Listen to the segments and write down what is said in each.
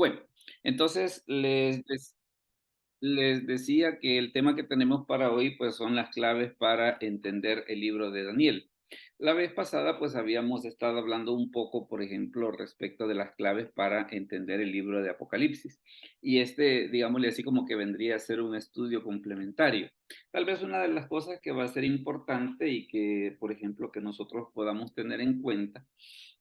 Bueno, entonces les decía que el tema que tenemos para hoy, pues, son las claves para entender el libro de Daniel. La vez pasada, pues, habíamos estado hablando un poco, por ejemplo, respecto de las claves para entender el libro de Apocalipsis. Y este, digámosle así, como que vendría a ser un estudio complementario. Tal vez una de las cosas que va a ser importante y que, por ejemplo, que nosotros podamos tener en cuenta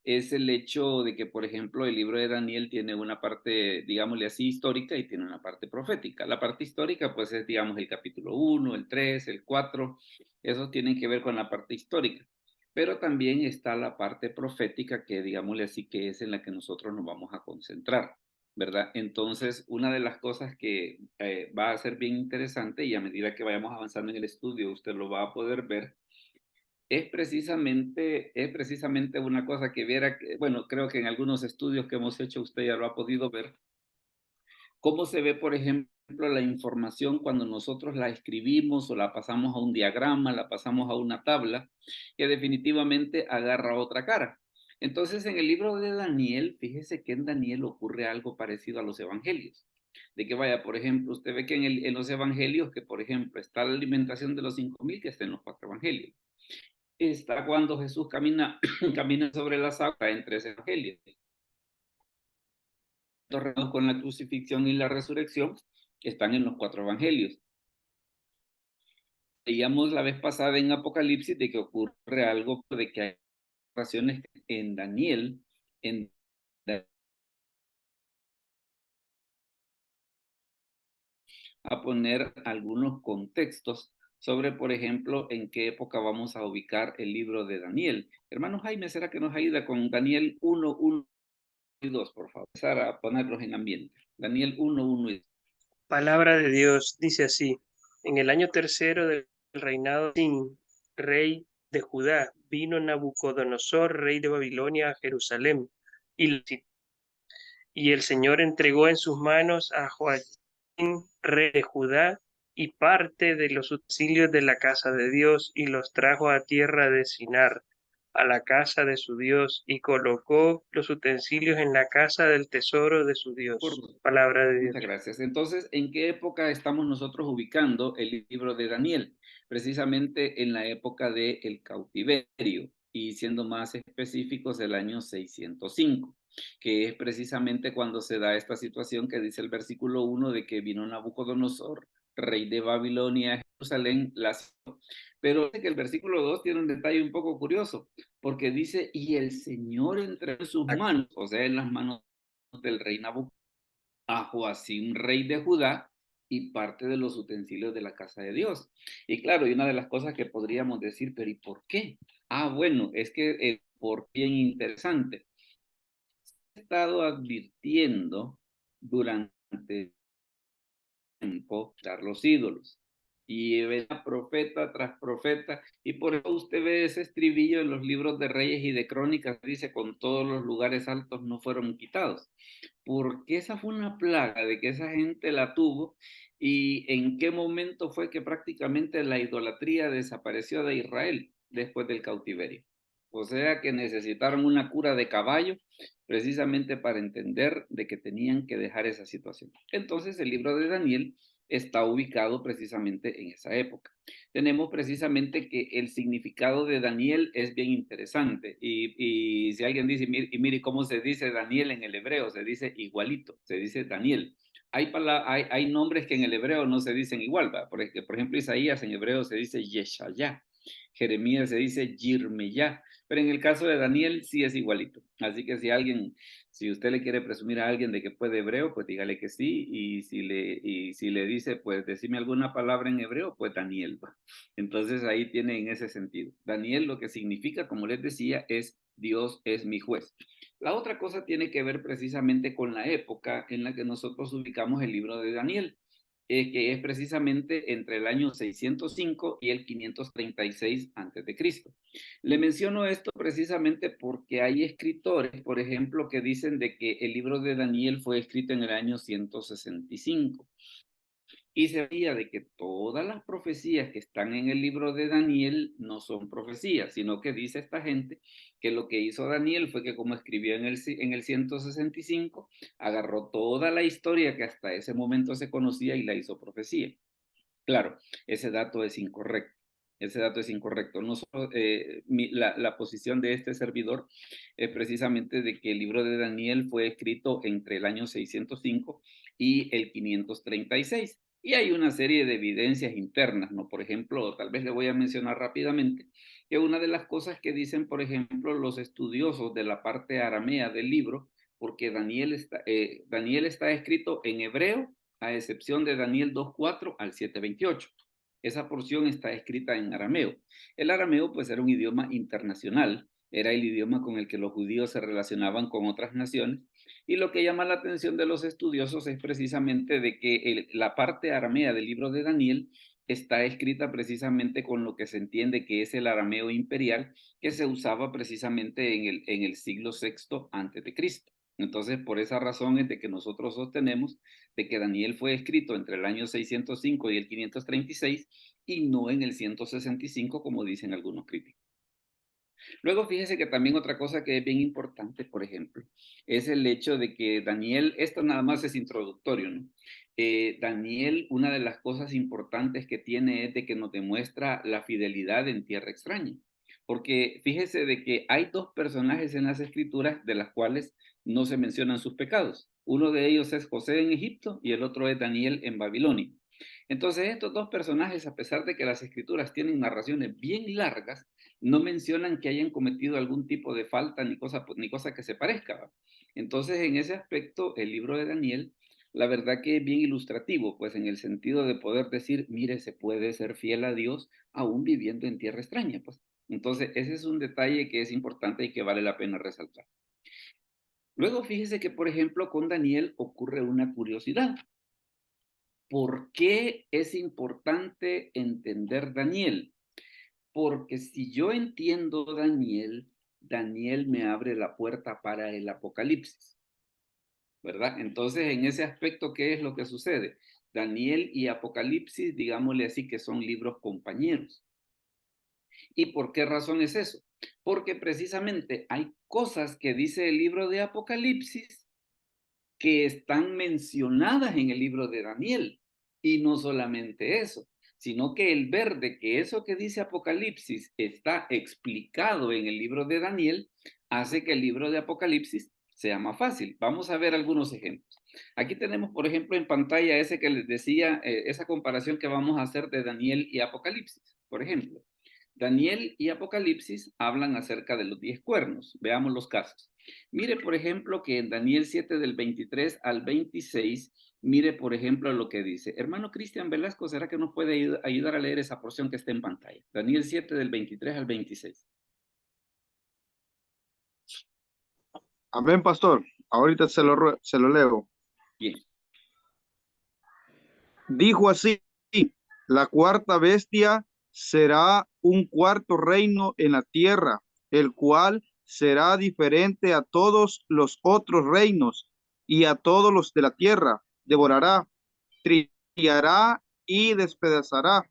es el hecho de que, por ejemplo, el libro de Daniel tiene una parte, digámosle así, histórica y tiene una parte profética. La parte histórica, pues, es, digamos, el capítulo 1, el 3, el 4, esos tienen que ver con la parte histórica. Pero también está la parte profética que, digámosle así, que es en la que nosotros nos vamos a concentrar, ¿verdad? Entonces, una de las cosas que va a ser bien interesante y a medida que vayamos avanzando en el estudio, usted lo va a poder ver, es precisamente una cosa que viera que, bueno, creo que en algunos estudios que hemos hecho usted ya lo ha podido ver, cómo se ve, por ejemplo, la información cuando nosotros la escribimos o la pasamos a un diagrama, la pasamos a una tabla, que definitivamente agarra otra cara. Entonces, en el libro de Daniel, fíjese que en Daniel ocurre algo parecido a los evangelios. De que vaya, por ejemplo, usted ve que en los evangelios, que por ejemplo está la alimentación de los 5.000 que está en los 4 evangelios. Está cuando Jesús camina, camina sobre las aguas en 3 evangelios. Con la crucifixión y la resurrección están en los 4 evangelios. Veíamos la vez pasada en Apocalipsis de que ocurre algo, de que hay oraciones en Daniel, en a poner algunos contextos sobre, por ejemplo, en qué época vamos a ubicar el libro de Daniel. Hermano Jaime, ¿será que nos ayuda con Daniel 1:1 y 2, por favor? Empezar a ponerlos en ambiente. Daniel 1:1 y 2. Palabra de Dios dice así: en el año tercero del reinado de Sin, rey de Judá, vino Nabucodonosor, rey de Babilonia, a Jerusalén, y el Señor entregó en sus manos a Joachim, rey de Judá, y parte de los utensilios de la casa de Dios, y los trajo a tierra de Sinar, a la casa de su Dios, y colocó los utensilios en la casa del tesoro de su Dios. Palabra de Muchas Dios. gracias. Entonces, ¿en qué época estamos nosotros ubicando el libro de Daniel? Precisamente en la época del cautiverio y siendo más específicos el año 605, que es precisamente cuando se da esta situación que dice el versículo 1 de que vino Nabucodonosor, rey de Babilonia, a Jerusalén, pero que el versículo 2 tiene un detalle un poco curioso, porque dice, y el Señor entregó en sus manos, o sea, en las manos del rey Nabucodonosor, a Joacim, rey de Judá, y parte de los utensilios de la casa de Dios. Y claro, y una de las cosas que podríamos decir, pero ¿y por qué? Ah, bueno, es que por bien interesante. He estado advirtiendo durante tiempo dar los ídolos. Y ve profeta tras profeta, y por eso usted ve ese estribillo en los libros de Reyes y de Crónicas, dice, con todos los lugares altos no fueron quitados. Porque esa fue una plaga de que esa gente la tuvo, y en qué momento fue que prácticamente la idolatría desapareció de Israel después del cautiverio. O sea que necesitaron una cura de caballo precisamente para entender de que tenían que dejar esa situación. Entonces el libro de Daniel está ubicado precisamente en esa época. Tenemos precisamente que el significado de Daniel es bien interesante y si alguien dice, y mire cómo se dice Daniel en el hebreo, se dice igualito, se dice Daniel. Hay nombres que en el hebreo no se dicen igual, ¿va? Por ejemplo, Isaías en hebreo se dice Yeshayah, Jeremías se dice Yirmeyah, pero en el caso de Daniel sí es igualito. Así que si usted le quiere presumir a alguien de que puede hebreo, pues dígale que sí. Y si le dice, pues decime alguna palabra en hebreo, pues Daniel va. Entonces ahí tiene en ese sentido. Daniel lo que significa, como les decía, es Dios es mi juez. La otra cosa tiene que ver precisamente con la época en la que nosotros ubicamos el libro de Daniel, que es precisamente entre el año 605 y el 536 antes de Cristo. Le menciono esto precisamente porque hay escritores, por ejemplo, que dicen de que el libro de Daniel fue escrito en el año 165. Y se veía de que todas las profecías que están en el libro de Daniel no son profecías, sino que dice esta gente que lo que hizo Daniel fue que como escribió en el 165, agarró toda la historia que hasta ese momento se conocía y la hizo profecía. Claro, ese dato es incorrecto. Ese dato es incorrecto. No solo, la posición de este servidor es precisamente de que el libro de Daniel fue escrito entre el año 605 y el 536. Y hay una serie de evidencias internas, ¿no? Por ejemplo, tal vez le voy a mencionar rápidamente que una de las cosas que dicen, por ejemplo, los estudiosos de la parte aramea del libro, porque Daniel está escrito en hebreo, a excepción de Daniel 2:4 al 7:28. Esa porción está escrita en arameo. El arameo pues era un idioma internacional, era el idioma con el que los judíos se relacionaban con otras naciones, y lo que llama la atención de los estudiosos es precisamente de que la parte aramea del libro de Daniel está escrita precisamente con lo que se entiende que es el arameo imperial que se usaba precisamente en el siglo VI antes de Cristo. Entonces, por esa razón es de que nosotros sostenemos de que Daniel fue escrito entre el año 605 y el 536 y no en el 165, como dicen algunos críticos. Luego, fíjese que también otra cosa que es bien importante, por ejemplo, es el hecho de que Daniel, esto nada más es introductorio, ¿no? Daniel, una de las cosas importantes que tiene es de que nos demuestra la fidelidad en tierra extraña. Porque fíjese de que hay dos personajes en las escrituras de las cuales no se mencionan sus pecados. Uno de ellos es José en Egipto y el otro es Daniel en Babilonia. Entonces, estos dos personajes, a pesar de que las escrituras tienen narraciones bien largas, no mencionan que hayan cometido algún tipo de falta ni cosa que se parezca, ¿va? Entonces, en ese aspecto, el libro de Daniel, la verdad que es bien ilustrativo, pues en el sentido de poder decir, mire, se puede ser fiel a Dios aún viviendo en tierra extraña, pues. Entonces, ese es un detalle que es importante y que vale la pena resaltar. Luego, fíjese que, por ejemplo, con Daniel ocurre una curiosidad. ¿Por qué es importante entender Daniel? Porque si yo entiendo Daniel, Daniel me abre la puerta para el Apocalipsis, ¿verdad? Entonces, en ese aspecto, ¿qué es lo que sucede? Daniel y Apocalipsis, digámosle así, que son libros compañeros. ¿Y por qué razón es eso? Porque precisamente hay cosas que dice el libro de Apocalipsis que están mencionadas en el libro de Daniel. Y no solamente eso, sino que el ver de que eso que dice Apocalipsis está explicado en el libro de Daniel, hace que el libro de Apocalipsis sea más fácil. Vamos a ver algunos ejemplos. Aquí tenemos, por ejemplo, en pantalla ese que les decía, esa comparación que vamos a hacer de Daniel y Apocalipsis. Por ejemplo, Daniel y Apocalipsis hablan acerca de los 10 cuernos. Veamos los casos. Mire, por ejemplo, que en Daniel 7 del 23 al 26, mire, por ejemplo, lo que dice. Hermano Cristian Velasco, ¿será que nos puede ayudar a leer esa porción que está en pantalla? Daniel 7 del 23 al 26. Amén, pastor. Ahorita se lo leo. Bien. Dijo así, la cuarta bestia será un cuarto reino en la tierra, el cual será diferente a todos los otros reinos y a todos los de la tierra. Devorará, trillará y despedazará.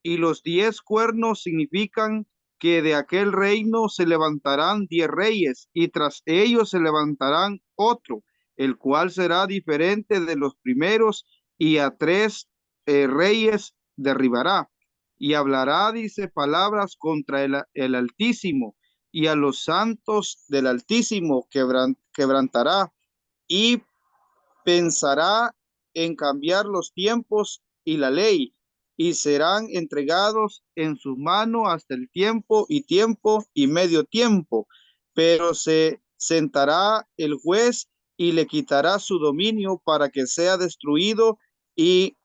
Y los 10 cuernos significan que de aquel reino se levantarán 10 reyes y tras ellos se levantarán otro, el cual será diferente de los primeros y a 3 reyes derribará. Y hablará, dice, palabras contra el Altísimo y a los santos del Altísimo quebrantará y pensará en cambiar los tiempos y la ley, y serán entregados en su mano hasta el tiempo y medio tiempo, pero se sentará el juez y le quitará su dominio para que sea destruido y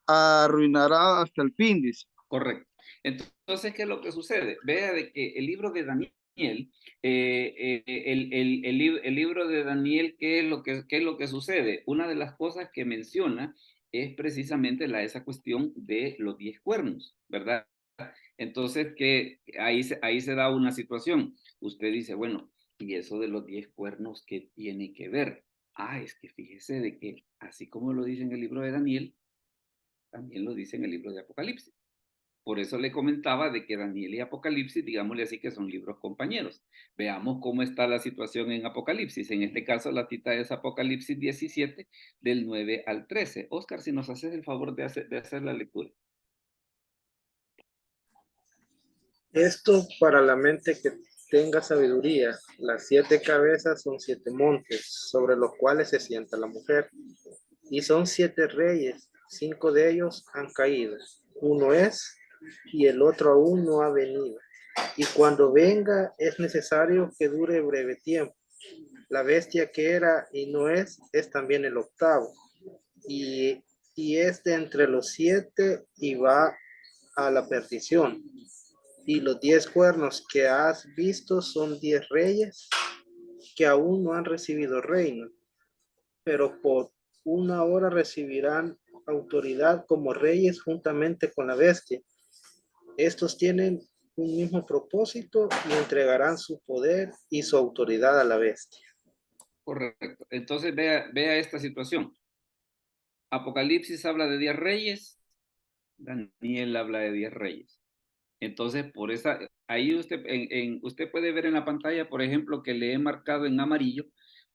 arruinará hasta el fin, dice. Correcto. Entonces, ¿qué es lo que sucede? Vea de que el libro de Daniel, el libro de Daniel, ¿qué es lo que sucede? Una de las cosas que menciona es precisamente esa cuestión de los 10 cuernos, ¿verdad? Entonces, que ahí se da una situación. Usted dice, bueno, ¿y eso de los 10 cuernos qué tiene que ver? Ah, es que fíjese de que, así como lo dice en el libro de Daniel, También lo dice en el libro de Apocalipsis. Por eso le comentaba de que Daniel y Apocalipsis, digámosle así, que son libros compañeros. Veamos cómo está la situación en Apocalipsis. En este caso, la cita es Apocalipsis 17, del 9 al 13. Oscar, si nos haces el favor de hacer la lectura. Esto para la mente que tenga sabiduría. Las 7 cabezas son 7 montes, sobre los cuales se sienta la mujer. Y son 7 reyes, 5 de ellos han caído. Uno es, y el otro aún no ha venido. Y cuando venga es necesario que dure breve tiempo. La bestia que era y no es también el octavo. Y es de entre los 7 y va a la perdición. Y los 10 cuernos que has visto son 10 reyes que aún no han recibido reino, pero por una hora recibirán autoridad como reyes juntamente con la bestia. Estos tienen un mismo propósito y entregarán su poder y su autoridad a la bestia. Correcto. Entonces vea esta situación. Apocalipsis habla de 10 reyes, Daniel habla de 10 reyes. Entonces, por esa, ahí usted, usted puede ver en la pantalla, por ejemplo, que le he marcado en amarillo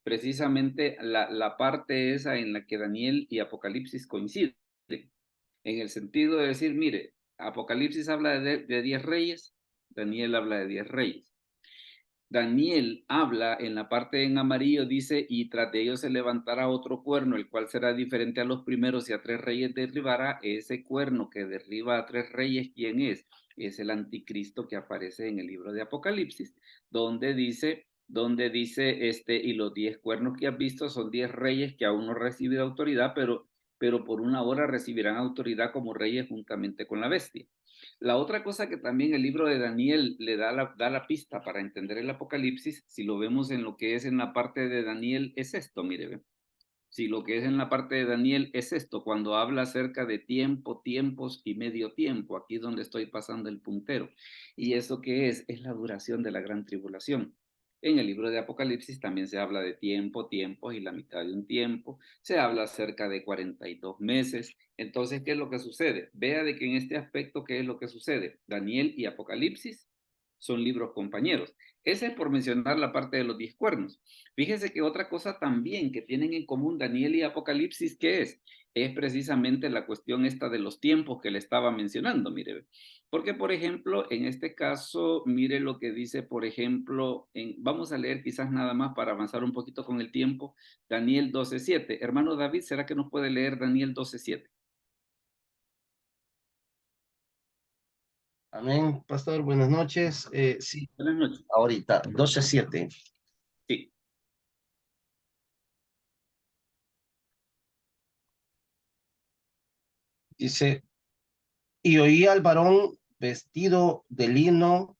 precisamente la parte esa en la que Daniel y Apocalipsis coinciden, en el sentido de decir, mire, Apocalipsis habla de 10 reyes, Daniel habla de 10 reyes. Daniel habla en la parte en amarillo, dice, y tras de ellos se levantará otro cuerno, el cual será diferente a los primeros, y a 3 reyes derribará. Ese cuerno que derriba a 3 reyes, ¿quién es? Es el anticristo que aparece en el libro de Apocalipsis, donde dice, y los 10 cuernos que has visto son 10 reyes que aún no han recibido autoridad, pero por una hora recibirán autoridad como reyes juntamente con la bestia. La otra cosa que también el libro de Daniel le da la pista para entender el Apocalipsis, si lo vemos en lo que es en la parte de Daniel, es esto, mire, ¿ve? Si lo que es en la parte de Daniel es esto, cuando habla acerca de tiempo, tiempos y medio tiempo, aquí donde estoy pasando el puntero. ¿Y eso qué es? Es la duración de la gran tribulación. En el libro de Apocalipsis también se habla de tiempo, tiempos y la mitad de un tiempo. Se habla acerca de 42 meses. Entonces, ¿qué es lo que sucede? Vea de que en este aspecto, ¿qué es lo que sucede? Daniel y Apocalipsis son libros compañeros. Ese es por mencionar la parte de los 10 cuernos. Fíjese que otra cosa también que tienen en común Daniel y Apocalipsis, ¿qué es? Es precisamente la cuestión esta de los tiempos que le estaba mencionando, mire. Porque, por ejemplo, en este caso, mire lo que dice, por ejemplo, vamos a leer quizás nada más para avanzar un poquito con el tiempo, Daniel 12:7. Hermano David, ¿será que nos puede leer Daniel 12:7? Amén, pastor, buenas noches. Sí, Buenas noches. ahorita, 12:7. Sí. Dice, y oí al varón vestido de lino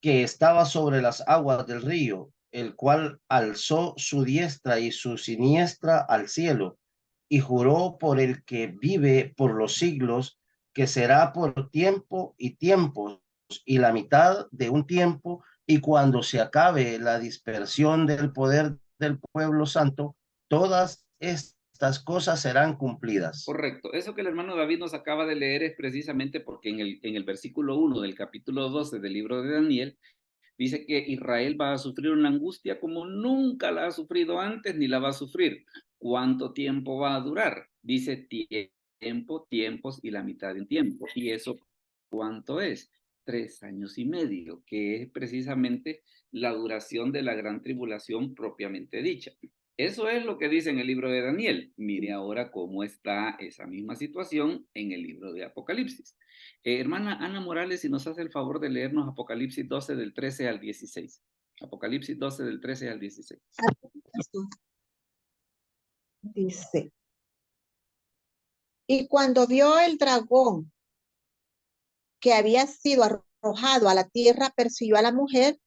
que estaba sobre las aguas del río, el cual alzó su diestra y su siniestra al cielo, y juró por el que vive por los siglos, que será por tiempo y tiempos, y la mitad de un tiempo, y cuando se acabe la dispersión del poder del pueblo santo, todas estas cosas serán cumplidas. Correcto. Eso que el hermano David nos acaba de leer es precisamente porque en el versículo 1 del capítulo 12 del libro de Daniel, dice que Israel va a sufrir una angustia como nunca la ha sufrido antes ni la va a sufrir. ¿Cuánto tiempo va a durar? Dice tiempo, tiempos y la mitad de un tiempo. ¿Y eso cuánto es? 3 años y medio, que es precisamente la duración de la gran tribulación propiamente dicha. Eso es lo que dice en el libro de Daniel. Mire ahora cómo está esa misma situación en el libro de Apocalipsis. Hermana Ana Morales, si nos hace el favor de leernos Apocalipsis 12 del 13 al 16. Apocalipsis 12 del 13 al 16. Dice, y cuando vio el dragón que había sido arrojado a la tierra, persiguió a la mujer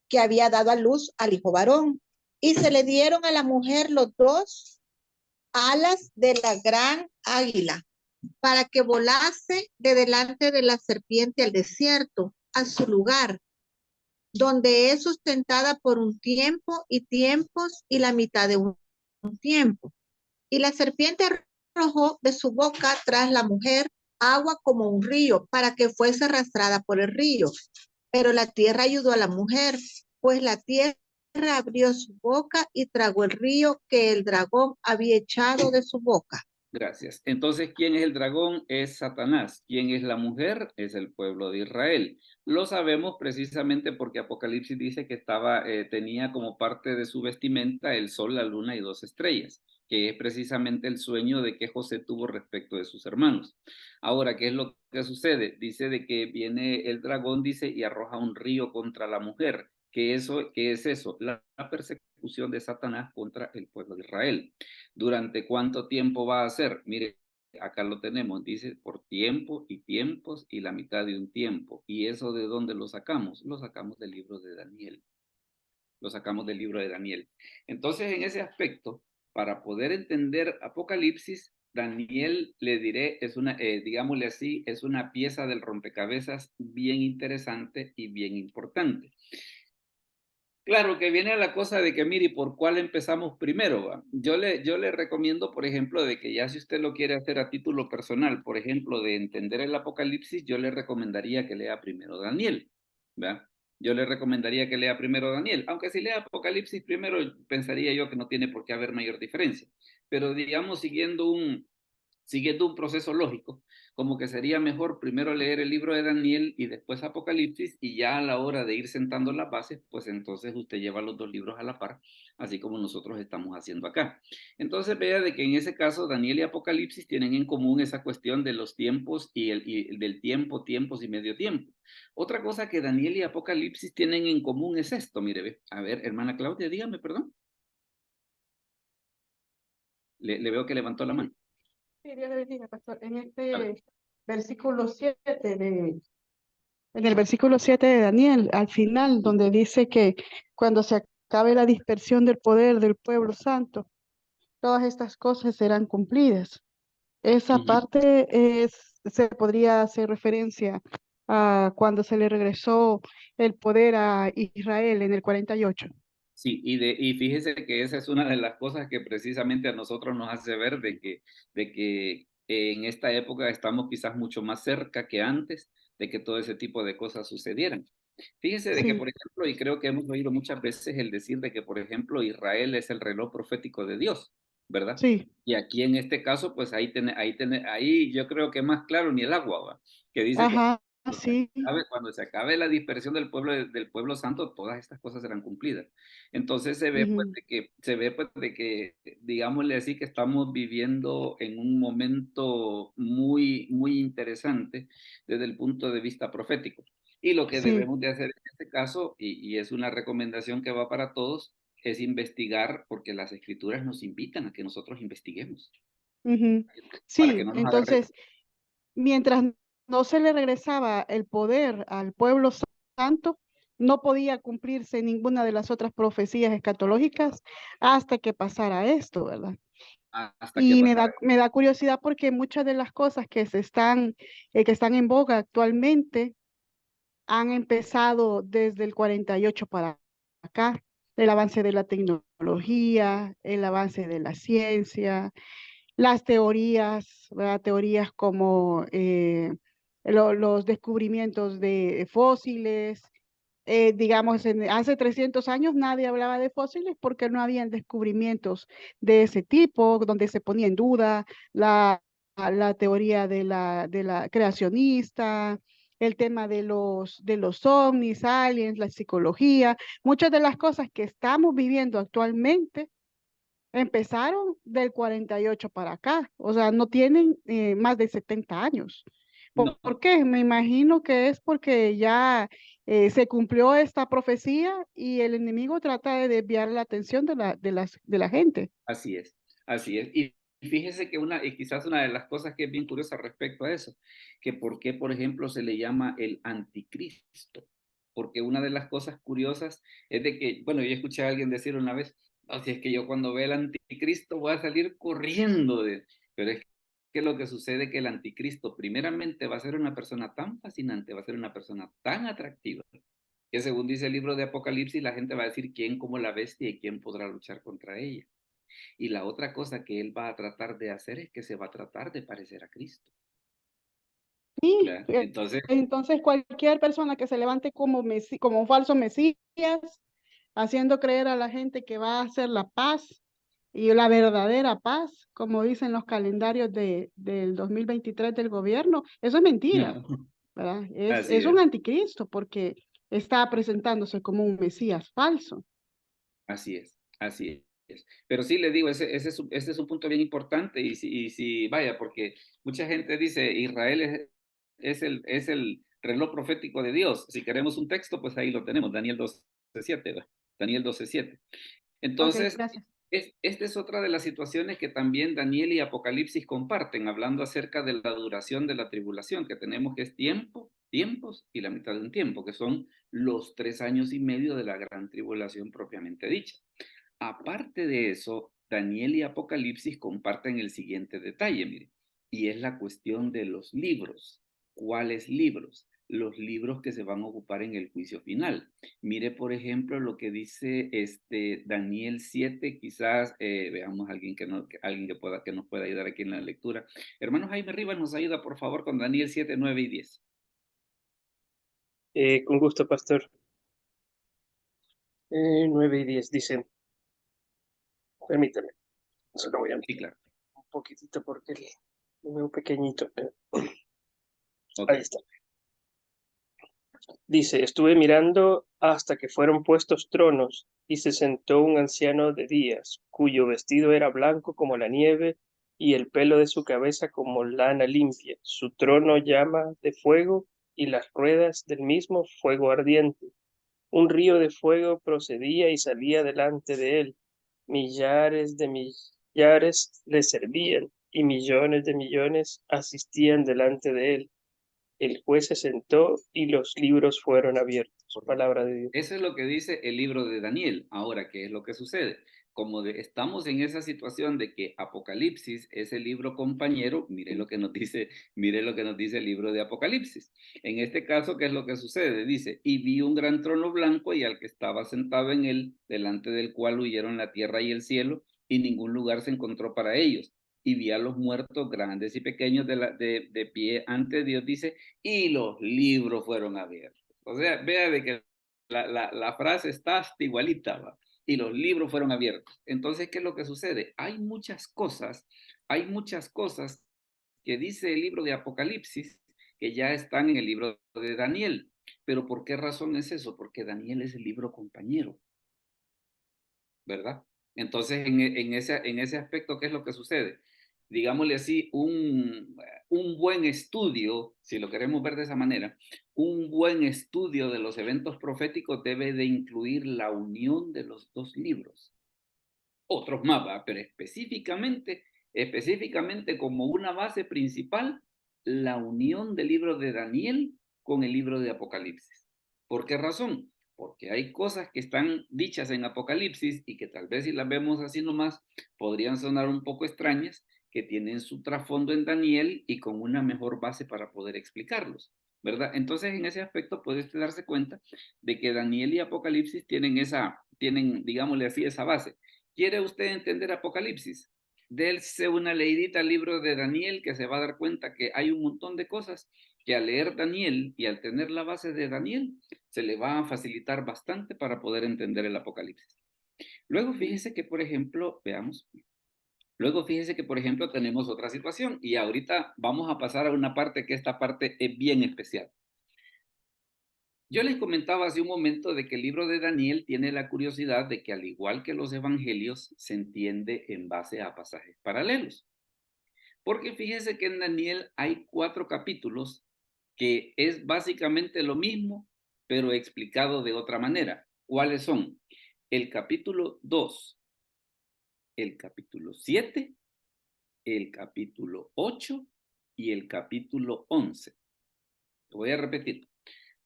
que había dado a luz al hijo varón, y se le dieron a la mujer los 2 alas de la gran águila, para que volase de delante de la serpiente al desierto, a su lugar, donde es sustentada por un tiempo y tiempos y la mitad de un tiempo. Y la serpiente arrojó de su boca tras la mujer agua como un río, para que fuese arrastrada por el río. Pero la tierra ayudó a la mujer, pues la tierra abrió su boca y tragó el río que el dragón había echado de su boca. Gracias. Entonces, ¿quién es el dragón? Es Satanás. ¿Quién es la mujer? Es el pueblo de Israel. Lo sabemos precisamente porque Apocalipsis dice que tenía como parte de su vestimenta el sol, la luna y 2 estrellas, que es precisamente el sueño de que José tuvo respecto de sus hermanos. Ahora, ¿qué es lo que sucede? Dice de que viene el dragón, dice, y arroja un río contra la mujer. ¿Qué es eso? La persecución de Satanás contra el pueblo de Israel. ¿Durante cuánto tiempo va a ser? Mire, acá lo tenemos, dice por tiempo y tiempos y la mitad de un tiempo. ¿Y eso de dónde lo sacamos? Lo sacamos del libro de Daniel. Lo sacamos del libro de Daniel. Entonces, en ese aspecto, para poder entender Apocalipsis, Daniel, le diré, digámosle así, es una pieza del rompecabezas bien interesante y bien importante. Claro, que viene a la cosa de que, mire, ¿por cuál empezamos primero? Va? Yo le recomiendo, por ejemplo, de que ya si usted lo quiere hacer a título personal, por ejemplo, de entender el Apocalipsis, yo le recomendaría que lea primero Daniel, ¿va? Yo le recomendaría que lea primero Daniel, aunque si lea Apocalipsis primero, pensaría yo que no tiene por qué haber mayor diferencia. Pero digamos, siguiendo un proceso lógico, como que sería mejor primero leer el libro de Daniel y después Apocalipsis, y ya a la hora de ir sentando las bases, pues entonces usted lleva los 2 libros a la par, así como nosotros estamos haciendo acá. Entonces vea de que en ese caso Daniel y Apocalipsis tienen en común esa cuestión de los tiempos y del tiempo, tiempos y medio tiempo. Otra cosa que Daniel y Apocalipsis tienen en común es esto, mire, ve. A ver, hermana Claudia, dígame, perdón. Le veo que levantó la mano. Sí, Dios le bendiga, pastor. En A ver. este versículo 7 en el versículo 7 de Daniel, al final, donde dice que cuando se acabe la dispersión del poder del pueblo santo, todas estas cosas serán cumplidas. Esa parte se podría hacer referencia a cuando se le regresó el poder a Israel en el 48. Sí, y fíjese que esa es una de las cosas que precisamente a nosotros nos hace ver de que en esta época estamos quizás mucho más cerca que antes de que todo ese tipo de cosas sucedieran. Fíjese de que, por Sí, ejemplo, y creo que hemos oído muchas veces el decir de que, por ejemplo, Israel es el reloj profético de Dios, ¿verdad? sí, Y aquí en este caso, pues ahí yo creo que más claro ni el agua, ¿va? Que dice que ajá, sí, cuando se acabe la dispersión del pueblo santo, todas estas cosas serán cumplidas. Entonces ujú, se ve pues de que, digámosle así, que estamos viviendo en un momento muy, muy interesante desde el punto de vista profético. Y lo que sí, debemos de hacer en este caso, y es una recomendación que va para todos, es investigar, porque las escrituras nos invitan a que nosotros investiguemos, ujú. para que Sí, no nos agarre. entonces, mientras no se le regresaba el poder al pueblo santo, no podía cumplirse ninguna de las otras profecías escatológicas hasta que pasara esto, ¿verdad? Hasta que Y pasara. me da curiosidad porque muchas de las cosas que están en boga actualmente han empezado desde el 48 para acá. El avance de la tecnología, el avance de la ciencia, las teorías, ¿verdad? Teorías como los descubrimientos de fósiles. Digamos, hace 300 años nadie hablaba de fósiles porque no habían descubrimientos de ese tipo, donde se ponía en duda la teoría de la creacionista, el tema de los ovnis, aliens, la psicología. Muchas de las cosas que estamos viviendo actualmente empezaron del 48 para acá, o sea, no tienen más de 70 años. No, Por qué? Me imagino que es porque ya se cumplió esta profecía y el enemigo trata de desviar la atención de la gente. así es, así es. Y fíjese que y quizás una de las cosas que es bien curiosa respecto a eso, que por qué, por ejemplo, se le llama el anticristo. Porque una de las cosas curiosas es de que, bueno, yo escuché a alguien decir una vez, no, si es que yo cuando vea el anticristo voy a salir corriendo pero es que lo que sucede es que el anticristo primeramente va a ser una persona tan fascinante, va a ser una persona tan atractiva, que según dice el libro de Apocalipsis, la gente va a decir quién como la bestia y quién podrá luchar contra ella. Y la otra cosa que él va a tratar de hacer es que se va a tratar de parecer a Cristo. Sí, ¿Verdad? Entonces, entonces cualquier persona que se levante como, como un falso mesías, haciendo creer a la gente que va a hacer la paz y la verdadera paz, como dicen los calendarios del 2023 del gobierno, eso es mentira, no, ¿verdad? así Es un es. anticristo porque está presentándose como un mesías falso. Así es, así es. Pero sí le digo, ese es un punto bien importante y si, vaya, porque mucha gente dice, Israel es el reloj profético de Dios. Si queremos un texto, pues ahí lo tenemos, Daniel 12:7, ¿verdad? Daniel 12:7. Ok, Entonces, gracias. esta es otra de las situaciones que también Daniel y Apocalipsis comparten, hablando acerca de la duración de la tribulación, que tenemos que es tiempos y la mitad de un tiempo, que son los 3 años y medio de la gran tribulación propiamente dicha. Aparte de eso, Daniel y Apocalipsis comparten el siguiente detalle, mire, y es la cuestión de los libros. ¿Cuáles libros? Los libros que se van a ocupar en el juicio final. Mire, por ejemplo, lo que dice Daniel 7, quizás veamos a alguien alguien que nos pueda ayudar aquí en la lectura. Hermano Jaime Rivas, nos ayuda, por favor, con Daniel 7, 9 y 10. Con gusto, pastor. 9 y 10 dicen, permítame, solo voy a Sí, claro. un poquitito porque lo veo pequeñito. Ok. Ahí está. Dice, estuve mirando hasta que fueron puestos tronos, y se sentó un anciano de días, cuyo vestido era blanco como la nieve, y el pelo de su cabeza como lana limpia. Su trono llama de fuego, y las ruedas del mismo fuego ardiente. Un río de fuego procedía y salía delante de él. Millares de millares le servían, y millones de millones asistían delante de él. El juez se sentó y los libros fueron abiertos. Palabra de Dios. Eso es lo que dice el libro de Daniel. Ahora, ¿qué es lo que sucede? Como estamos en esa situación de que Apocalipsis es el libro compañero, mire lo que nos dice el libro de Apocalipsis. En este caso, ¿qué es lo que sucede? Dice, y vi un gran trono blanco y al que estaba sentado en él, delante del cual huyeron la tierra y el cielo, y ningún lugar se encontró para ellos. Y vi a los muertos grandes y pequeños de pie ante Dios, dice, y los libros fueron abiertos. O sea, vea de que la frase está hasta igualita, ¿va? Y los libros fueron abiertos. Entonces, ¿qué es lo que sucede? Hay muchas cosas que dice el libro de Apocalipsis que ya están en el libro de Daniel. Pero ¿por qué razón es eso? Porque Daniel es el libro compañero, ¿verdad? Entonces, en ese aspecto, ¿qué es lo que sucede? Digámosle así, un buen estudio, si lo queremos ver de esa manera, un buen estudio de los eventos proféticos debe de incluir la unión de los dos libros. Otros más, ¿va? Pero específicamente como una base principal, la unión del libro de Daniel con el libro de Apocalipsis. ¿Por qué razón? Porque hay cosas que están dichas en Apocalipsis y que tal vez si las vemos así nomás podrían sonar un poco extrañas, que tienen su trasfondo en Daniel y con una mejor base para poder explicarlos, ¿verdad? Entonces en ese aspecto puede usted darse cuenta de que Daniel y Apocalipsis tienen, digámosle así, esa base. ¿Quiere usted entender Apocalipsis? Délse una leidita al libro de Daniel que se va a dar cuenta que hay un montón de cosas que al leer Daniel y al tener la base de Daniel, se le va a facilitar bastante para poder entender el Apocalipsis. Luego fíjese que, por ejemplo, tenemos otra situación y ahorita vamos a pasar a una parte que esta parte es bien especial. Yo les comentaba hace un momento de que el libro de Daniel tiene la curiosidad de que al igual que los evangelios, se entiende en base a pasajes paralelos. Porque fíjese que en Daniel hay 4 capítulos que es básicamente lo mismo, pero explicado de otra manera. ¿Cuáles son? El capítulo 2, el capítulo 7, el capítulo 8 y el capítulo 11. Lo voy a repetir.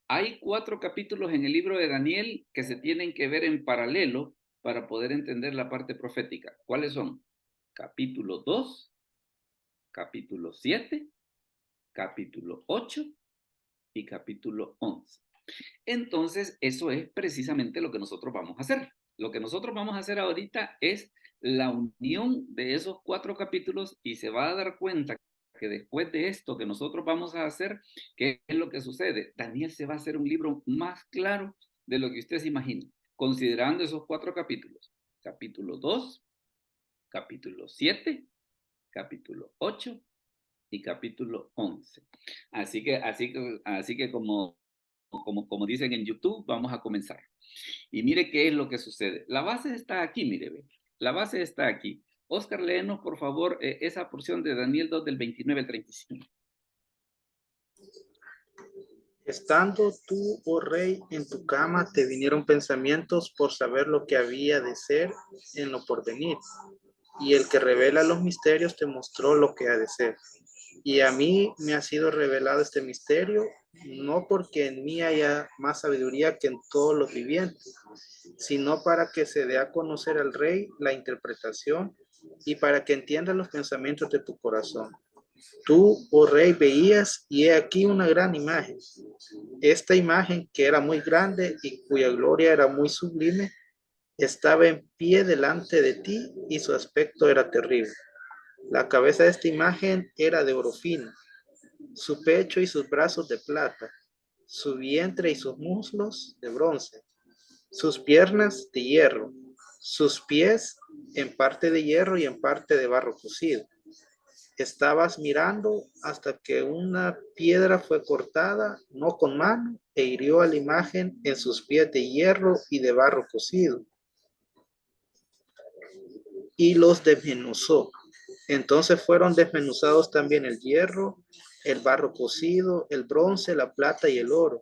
Hay 4 capítulos en el libro de Daniel que se tienen que ver en paralelo para poder entender la parte profética. ¿Cuáles son? Capítulo 2, capítulo 7, capítulo 8 y capítulo 11. Entonces, eso es precisamente lo que nosotros vamos a hacer. Lo que nosotros vamos a hacer ahorita es la unión de esos 4 capítulos y se va a dar cuenta que después de esto que nosotros vamos a hacer, ¿qué es lo que sucede? Daniel se va a hacer un libro más claro de lo que usted se imagina, considerando esos 4 capítulos. Capítulo 2, capítulo 7, capítulo 8 y capítulo 11. Así que como dicen en YouTube, vamos a comenzar. Y mire qué es lo que sucede. La base está aquí, mire, ve. La base está aquí. Oscar, léenos, por favor, esa porción de Daniel 2 del 29 al 35. Estando tú, oh rey, en tu cama, te vinieron pensamientos por saber lo que había de ser en lo porvenir. Y el que revela los misterios te mostró lo que ha de ser. Y a mí me ha sido revelado este misterio, no porque en mí haya más sabiduría que en todos los vivientes, sino para que se dé a conocer al rey la interpretación y para que entienda los pensamientos de tu corazón. Tú, oh rey, veías y he aquí una gran imagen. Esta imagen, que era muy grande y cuya gloria era muy sublime, estaba en pie delante de ti y su aspecto era terrible. La cabeza de esta imagen era de oro fino, su pecho y sus brazos de plata, su vientre y sus muslos de bronce, sus piernas de hierro, sus pies en parte de hierro y en parte de barro cocido. Estabas mirando hasta que una piedra fue cortada, no con mano, e hirió a la imagen en sus pies de hierro y de barro cocido, y los desmenuzó. Entonces fueron desmenuzados también el hierro, el barro cocido, el bronce, la plata y el oro,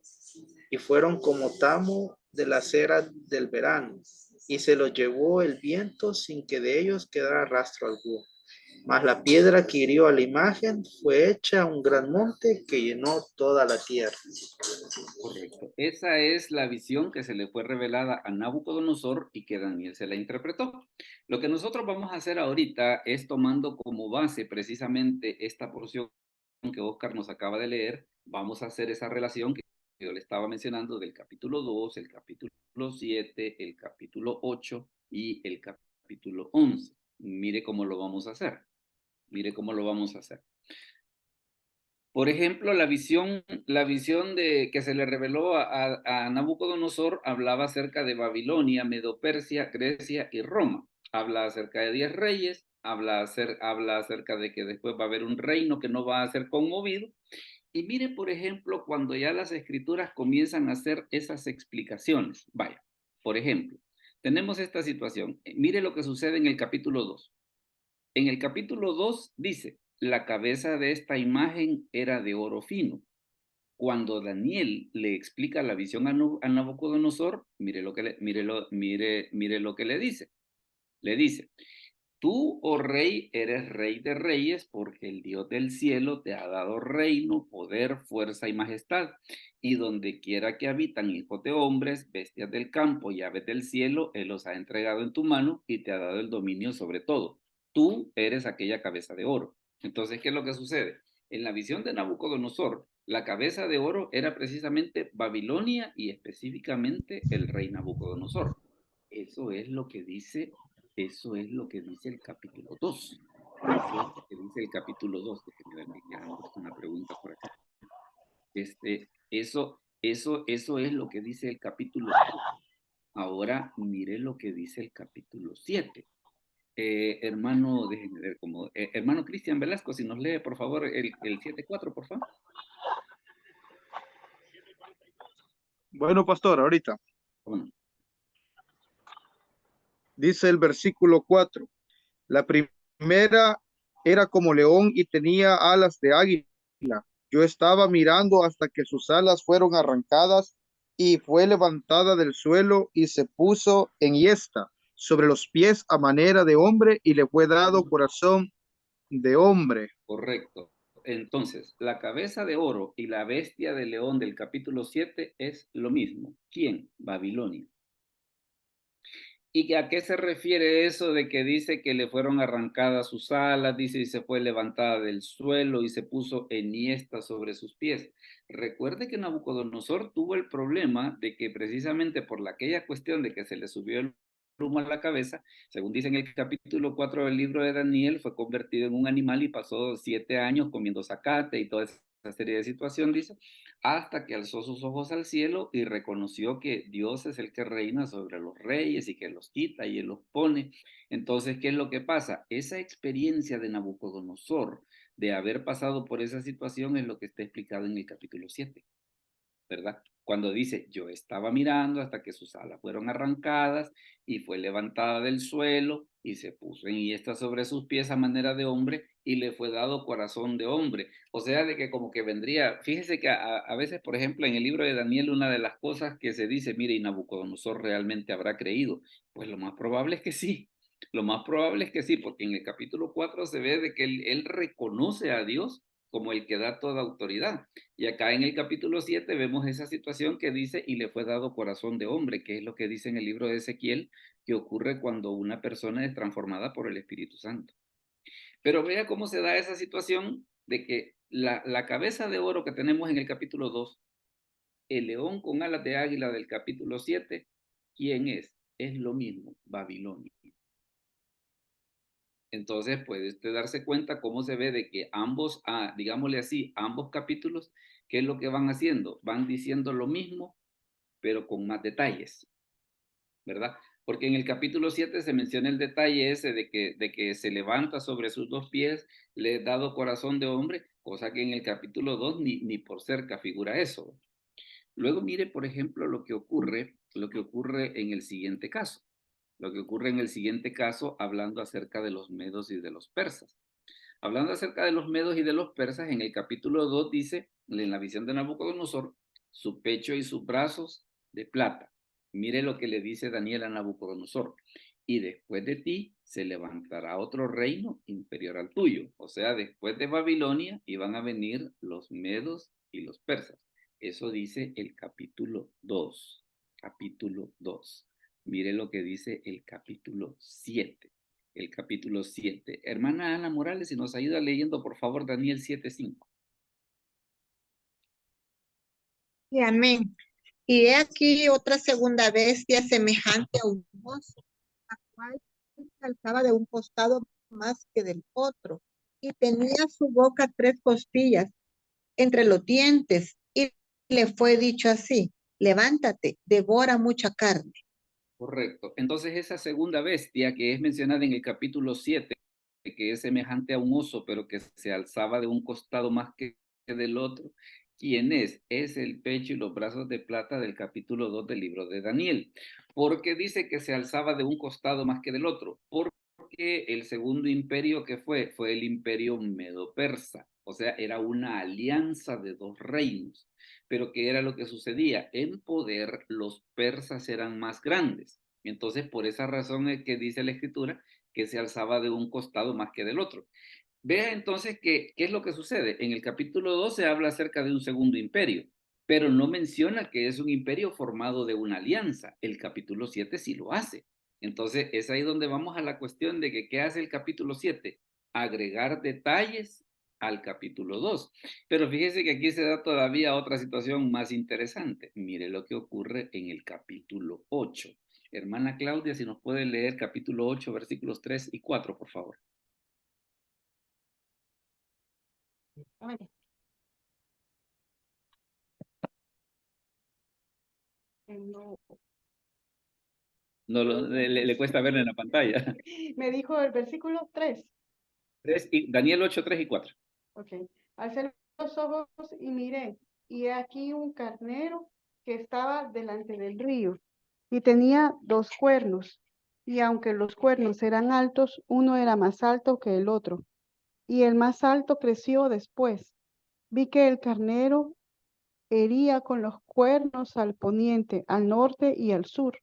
y fueron como tamo de la cera del verano, y se los llevó el viento sin que de ellos quedara rastro alguno. Mas la piedra que hirió a la imagen fue hecha un gran monte que llenó toda la tierra. Correcto. Esa es la visión que se le fue revelada a Nabucodonosor y que Daniel se la interpretó. Lo que nosotros vamos a hacer ahorita es tomando como base precisamente esta porción que Oscar nos acaba de leer, vamos a hacer esa relación que yo le estaba mencionando del capítulo 2, el capítulo 7, el capítulo 8 y el capítulo 11. Mire cómo lo vamos a hacer. Mire cómo lo vamos a hacer. Por ejemplo, la visión de que se le reveló a Nabucodonosor hablaba acerca de Babilonia, Medo-Persia, Grecia y Roma. Habla acerca de 10 reyes, habla acerca de que después va a haber un reino que no va a ser conmovido. Y mire, por ejemplo, cuando ya las escrituras comienzan a hacer esas explicaciones. Vaya, por ejemplo, tenemos esta situación. Mire lo que sucede en el capítulo 2. En el capítulo 2 dice, la cabeza de esta imagen era de oro fino. Cuando Daniel le explica la visión a Nabucodonosor, mire lo que le dice. Le dice, tú, oh rey, eres rey de reyes porque el Dios del cielo te ha dado reino, poder, fuerza y majestad. Y donde quiera que habitan hijos de hombres, bestias del campo y aves del cielo, Él los ha entregado en tu mano y te ha dado el dominio sobre todo. Tú eres aquella cabeza de oro. Entonces, ¿qué es lo que sucede? En la visión de Nabucodonosor, la cabeza de oro era precisamente Babilonia y específicamente el rey Nabucodonosor. Eso es lo que dice el capítulo 2. Eso es lo que dice el capítulo 2. Déjenme ver que han puesto una pregunta por acá. Eso es lo que dice el capítulo 2. Ahora mire lo que dice el capítulo 7. Hermano, déjenme ver cómo. Hermano Cristian Velasco, si nos lee, por favor, el 7.4, por favor. Bueno, pastor, ahorita. Bueno. Dice el versículo 4. La primera era como león y tenía alas de águila. Yo estaba mirando hasta que sus alas fueron arrancadas y fue levantada del suelo y se puso enhiesta sobre los pies a manera de hombre y le fue dado corazón de hombre. Correcto. Entonces, la cabeza de oro y la bestia de león del capítulo 7 es lo mismo. ¿Quién? Babilonia. ¿Y a qué se refiere eso de que dice que le fueron arrancadas sus alas, dice y se fue levantada del suelo y se puso enhiesta sobre sus pies? Recuerde que Nabucodonosor tuvo el problema de que precisamente por aquella cuestión de que se le subió el a la cabeza, según dice en el capítulo 4 del libro de Daniel, fue convertido en un animal y pasó 7 años comiendo zacate y toda esa serie de situaciones, dice, hasta que alzó sus ojos al cielo y reconoció que Dios es el que reina sobre los reyes y que los quita y él los pone. Entonces, ¿qué es lo que pasa? Esa experiencia de Nabucodonosor, de haber pasado por esa situación, es lo que está explicado en el capítulo 7. ¿Verdad? Cuando dice, yo estaba mirando hasta que sus alas fueron arrancadas y fue levantada del suelo y se puso en hiesta sobre sus pies a manera de hombre y le fue dado corazón de hombre. O sea, de que como que vendría, fíjese que a veces, por ejemplo, en el libro de Daniel, una de las cosas que se dice, mire, ¿y Nabucodonosor realmente habrá creído? Pues lo más probable es que sí. Lo más probable es que sí, porque en el capítulo 4 se ve de que él reconoce a Dios como el que da toda autoridad. Y acá en el capítulo 7 vemos esa situación que dice, y le fue dado corazón de hombre, que es lo que dice en el libro de Ezequiel, que ocurre cuando una persona es transformada por el Espíritu Santo. Pero vea cómo se da esa situación de que la cabeza de oro que tenemos en el capítulo 2, el león con alas de águila del capítulo 7, ¿quién es? Es lo mismo, Babilonia. Entonces puede usted darse cuenta cómo se ve de que ambos, digámosle así, ambos capítulos, ¿qué es lo que van haciendo? Van diciendo lo mismo, pero con más detalles, ¿verdad? Porque en el capítulo 7 se menciona el detalle ese de que se levanta sobre sus dos pies, le he dado corazón de hombre, cosa que en el capítulo 2 ni por cerca figura eso. Luego mire, por ejemplo, lo que ocurre en el siguiente caso. Lo que ocurre en el siguiente caso, hablando acerca de los medos y de los persas. Hablando acerca de los medos y de los persas, en el capítulo 2 dice, en la visión de Nabucodonosor, su pecho y sus brazos de plata. Mire lo que le dice Daniel a Nabucodonosor. Y después de ti se levantará otro reino inferior al tuyo. O sea, después de Babilonia iban a venir los medos y los persas. Eso dice el capítulo 2. Capítulo 2. Mire lo que dice el capítulo 7. El capítulo 7. Hermana Ana Morales, si nos ayuda leyendo, por favor, Daniel 7:5. Y amén. Y he aquí otra segunda bestia semejante a un oso, la cual se alzaba de un costado más que del otro, y tenía su boca 3 costillas entre los dientes, y le fue dicho así, levántate, devora mucha carne. Correcto. Entonces esa segunda bestia que es mencionada en el capítulo 7, que es semejante a un oso, pero que se alzaba de un costado más que del otro, ¿quién es? Es el pecho y los brazos de plata del capítulo 2 del libro de Daniel. ¿Por qué dice que se alzaba de un costado más que del otro? Porque el segundo imperio que fue el imperio medo-persa. O sea, era una alianza de 2 reinos. Pero ¿qué era lo que sucedía? En poder los persas eran más grandes. Entonces, por esa razón es que dice la escritura que se alzaba de un costado más que del otro. Vea entonces qué es lo que sucede. En el capítulo 2 se habla acerca de un segundo imperio, pero no menciona que es un imperio formado de una alianza. El capítulo 7 sí lo hace. Entonces, es ahí donde vamos a la cuestión de que ¿qué hace el capítulo 7? Agregar detalles al capítulo 2. Pero fíjese que aquí se da todavía otra situación más interesante. Mire lo que ocurre en el capítulo 8. Hermana Claudia, si nos puede leer capítulo 8, versículos 3 y 4, por favor. No le cuesta ver en la pantalla. Me dijo el versículo 3. Daniel 8, 3 y 4. Ok. Alcé los ojos y miré, y he aquí un carnero que estaba delante del río, y tenía 2 cuernos, y aunque los cuernos eran altos, uno era más alto que el otro, y el más alto creció después. Vi que el carnero hería con los cuernos al poniente, al norte y al sur,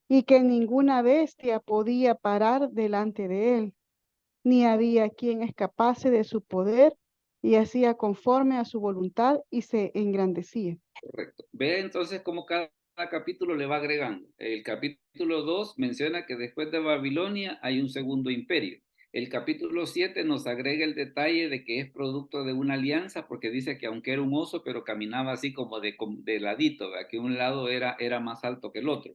y que ninguna bestia podía parar delante de él, ni había quien escapase de su poder, y hacía conforme a su voluntad y se engrandecía. Correcto. Ve entonces cómo cada capítulo le va agregando. El capítulo 2 menciona que después de Babilonia hay un segundo imperio. El capítulo 7 nos agrega el detalle de que es producto de una alianza, porque dice que aunque era un oso, pero caminaba así como de ladito, ¿verdad? Que un lado era más alto que el otro.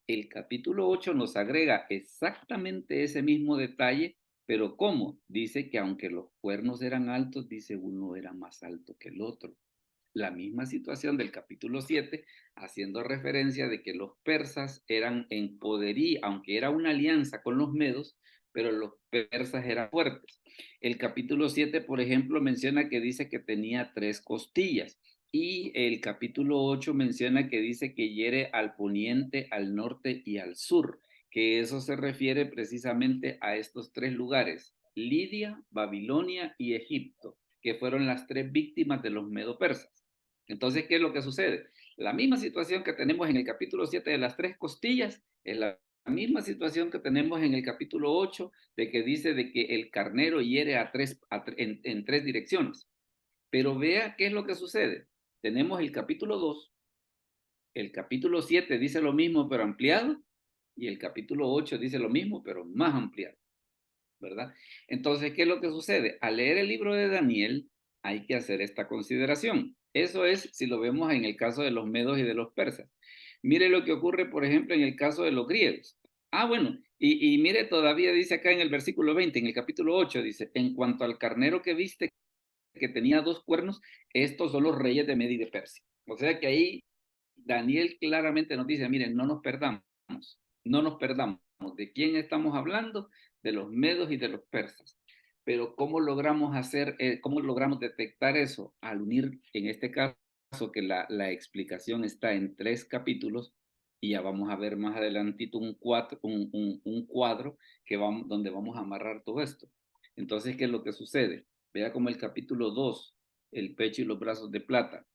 El capítulo 8 nos agrega exactamente ese mismo detalle, pero ¿cómo? Dice que aunque los cuernos eran altos, dice uno era más alto que el otro. La misma situación del capítulo 7, haciendo referencia de que los persas eran en poderío, aunque era una alianza con los medos, pero los persas eran fuertes. El capítulo 7, por ejemplo, menciona que dice que tenía 3 costillas. Y el capítulo 8 menciona que dice que hiere al poniente, al norte y al sur, que eso se refiere precisamente a estos 3 lugares, Lidia, Babilonia y Egipto, que fueron las 3 víctimas de los medo-persas. Entonces, ¿qué es lo que sucede? La misma situación que tenemos en el capítulo 7 de las 3 costillas es la misma situación que tenemos en el capítulo 8 de que dice de que el carnero hiere en 3 direcciones. Pero vea qué es lo que sucede. Tenemos el capítulo 2, el capítulo 7 dice lo mismo pero ampliado, y el capítulo 8 dice lo mismo pero más ampliado, ¿verdad? Entonces, ¿qué es lo que sucede? Al leer el libro de Daniel hay que hacer esta consideración. Eso es si lo vemos en el caso de los medos y de los persas. Mire lo que ocurre, por ejemplo, en el caso de los griegos. Bueno, y mire, todavía dice acá en el versículo 20, en el capítulo 8, dice, en cuanto al carnero que viste que tenía 2 cuernos, estos son los reyes de Media y de Persia. O sea que ahí Daniel claramente nos dice, miren, no nos perdamos. ¿De quién estamos hablando? De los medos y de los persas. Pero ¿cómo logramos detectar eso? Al unir, en este caso, que la explicación está en 3 capítulos, y ya vamos a ver más adelantito un cuadro donde vamos a amarrar todo esto. Entonces, ¿qué es lo que sucede? Vea como el capítulo 2, el pecho y los brazos de plata,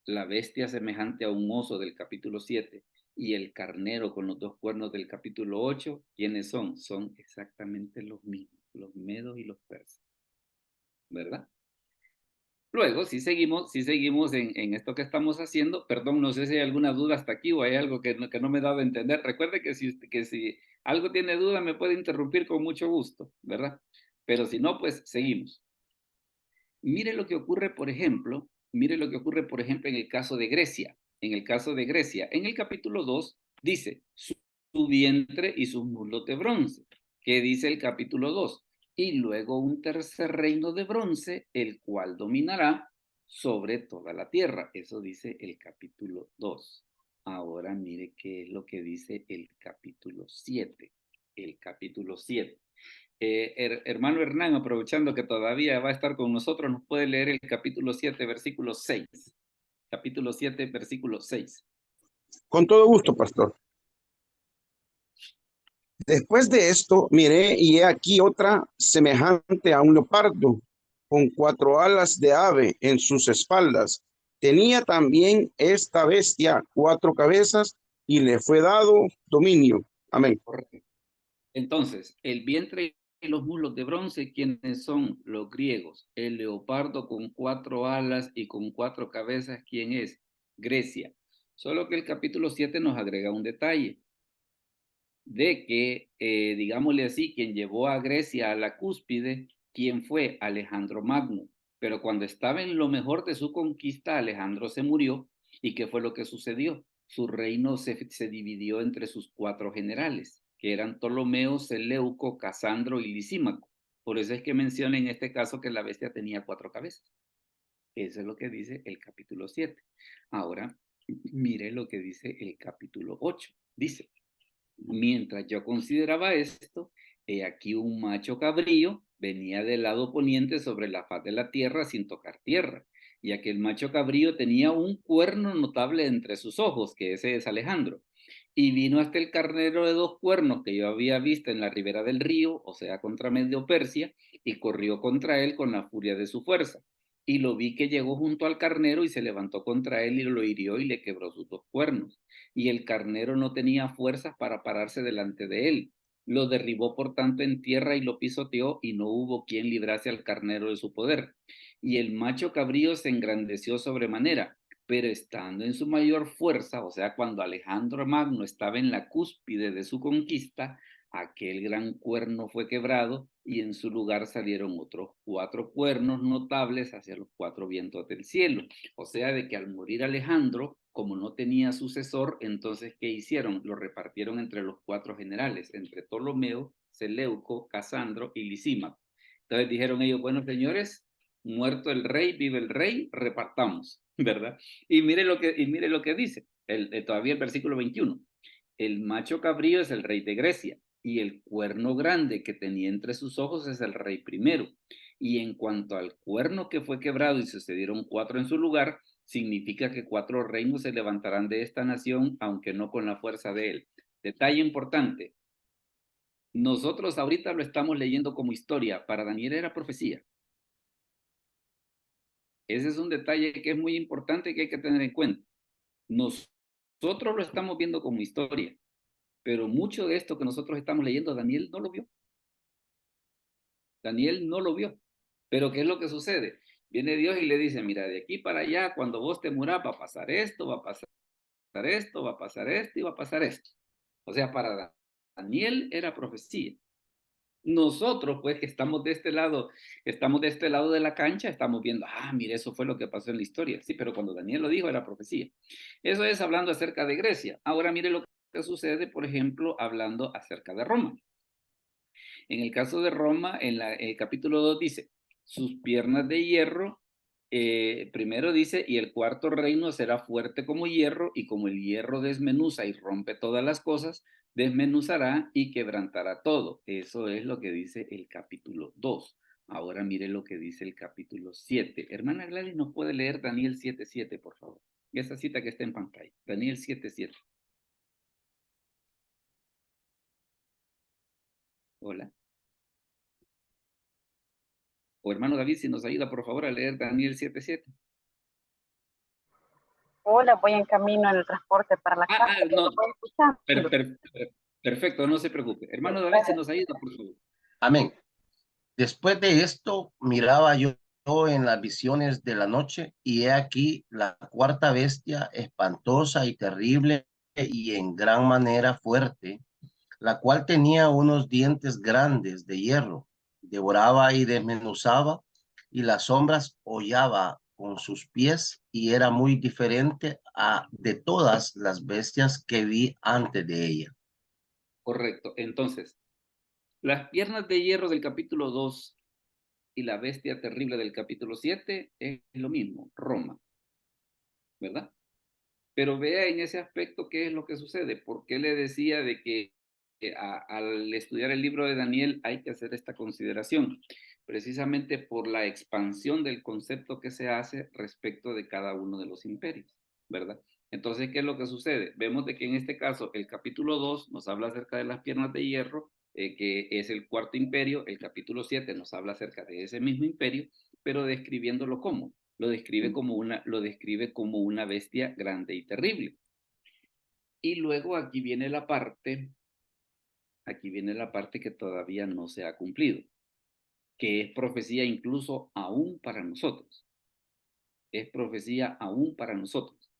la bestia semejante a un oso del capítulo 7 y el carnero con los 2 cuernos del capítulo 8, ¿quiénes son? Son exactamente los mismos, los medos y los persas, ¿verdad? Luego, si seguimos en esto que estamos haciendo, perdón, no sé si hay alguna duda hasta aquí o hay algo que no me he dado a entender. Recuerde que si algo tiene duda me puede interrumpir con mucho gusto, ¿verdad? Pero si no, pues seguimos. Mire lo que ocurre, por ejemplo, en el caso de Grecia. En el caso de Grecia, en el capítulo 2, dice, su vientre y sus muslos de bronce. ¿Qué dice el capítulo 2? Y luego un tercer reino de bronce, el cual dominará sobre toda la tierra. Eso dice el capítulo 2. Ahora mire qué es lo que dice el capítulo 7. El capítulo 7. Hermano Hernán, aprovechando que todavía va a estar con nosotros, nos puede leer el capítulo 7, versículo 6. Capítulo 7, versículo 6. Con todo gusto, pastor. Después de esto, miré y he aquí otra semejante a un leopardo, con 4 alas de ave en sus espaldas. Tenía también esta bestia 4 cabezas y le fue dado dominio. Amén. Correcto. Entonces, el vientre y los muslos de bronce, ¿quiénes son? Los griegos. El leopardo con 4 alas y con 4 cabezas, ¿quién es? Grecia. Solo que el capítulo 7 nos agrega un detalle de que, digámosle así, quien llevó a Grecia a la cúspide, ¿quién fue? Alejandro Magno. Pero cuando estaba en lo mejor de su conquista, Alejandro se murió. ¿Y qué fue lo que sucedió? Su reino se dividió entre sus 4 generales, que eran Ptolomeo, Seleuco, Casandro y Lisímaco. Por eso es que menciona en este caso que la bestia tenía 4 cabezas. Eso es lo que dice el capítulo 7. Ahora, mire lo que dice el capítulo 8. Dice, mientras yo consideraba esto, he aquí un macho cabrío venía del lado poniente sobre la faz de la tierra sin tocar tierra. Y aquel macho cabrío tenía un cuerno notable entre sus ojos, que ese es Alejandro. Y vino hasta el carnero de 2 cuernos que yo había visto en la ribera del río, o sea, contra Medio Persia, y corrió contra él con la furia de su fuerza. Y lo vi que llegó junto al carnero y se levantó contra él y lo hirió y le quebró sus 2 cuernos. Y el carnero no tenía fuerzas para pararse delante de él. Lo derribó por tanto en tierra y lo pisoteó, y no hubo quien librase al carnero de su poder. Y el macho cabrío se engrandeció sobremanera, pero estando en su mayor fuerza, o sea, cuando Alejandro Magno estaba en la cúspide de su conquista, aquel gran cuerno fue quebrado y en su lugar salieron otros 4 cuernos notables hacia los 4 vientos del cielo. O sea, de que al morir Alejandro, como no tenía sucesor, entonces, ¿qué hicieron? Lo repartieron entre los 4 generales, entre Ptolomeo, Seleuco, Casandro y Lisímaco. Entonces dijeron ellos, bueno, señores, muerto el rey, vive el rey, repartamos, ¿verdad? Y mire lo que dice, todavía el versículo 21. El macho cabrío es el rey de Grecia, y el cuerno grande que tenía entre sus ojos es el rey primero. Y en cuanto al cuerno que fue quebrado y sucedieron 4 en su lugar, significa que 4 reinos se levantarán de esta nación, aunque no con la fuerza de él. Detalle importante. Nosotros ahorita lo estamos leyendo como historia, para Daniel era profecía. Ese es un detalle que es muy importante que hay que tener en cuenta. Nosotros lo estamos viendo como historia, pero mucho de esto que nosotros estamos leyendo, Daniel no lo vio. Daniel no lo vio. Pero ¿qué es lo que sucede? Viene Dios y le dice, mira, de aquí para allá, cuando vos te muras, va a pasar esto, va a pasar esto, va a pasar esto y va a pasar esto. O sea, para Daniel era profecía. Nosotros, pues, que estamos de este lado de la cancha, estamos viendo, mire, eso fue lo que pasó en la historia. Sí, pero cuando Daniel lo dijo, era profecía. Eso es hablando acerca de Grecia. Ahora mire lo que sucede, por ejemplo, hablando acerca de Roma. En el caso de Roma, en el capítulo 2 dice, sus piernas de hierro, primero dice, y el cuarto reino será fuerte como hierro, y como el hierro desmenuza y rompe todas las cosas, desmenuzará y quebrantará todo. Eso es lo que dice el capítulo 2. Ahora mire lo que dice el capítulo 7. Hermana Gladys, ¿nos puede leer Daniel 7:7, por favor? Esa cita que está en pantalla. Daniel 7:7. Hola. O hermano David, si nos ayuda, por favor, a leer Daniel 7:7. Hola, voy en camino en el transporte para la casa. No. ¿Puedo escuchar? Perfecto, no se preocupe. Hermano David, si nos ayuda, por favor. Amén. Después de esto, miraba yo en las visiones de la noche, y he aquí la cuarta bestia, espantosa y terrible y en gran manera fuerte, la cual tenía unos dientes grandes de hierro, devoraba y desmenuzaba, y las sombras hollaba con sus pies, y era muy diferente de todas las bestias que vi antes de ella. Correcto. Entonces, las piernas de hierro del capítulo 2 y la bestia terrible del capítulo 7 es lo mismo, Roma, ¿verdad? Pero vea en ese aspecto qué es lo que sucede. ¿Por qué le decía de que al estudiar el libro de Daniel hay que hacer esta consideración? Precisamente por la expansión del concepto que se hace respecto de cada uno de los imperios, ¿verdad? Entonces, ¿qué es lo que sucede? Vemos de que en este caso el capítulo 2 nos habla acerca de las piernas de hierro, que es el cuarto imperio. El capítulo 7 nos habla acerca de ese mismo imperio, pero describiéndolo como. Lo describe como una bestia grande y terrible. Y luego aquí viene la parte que todavía no se ha cumplido, que es profecía incluso aún para nosotros. Es profecía aún para nosotros,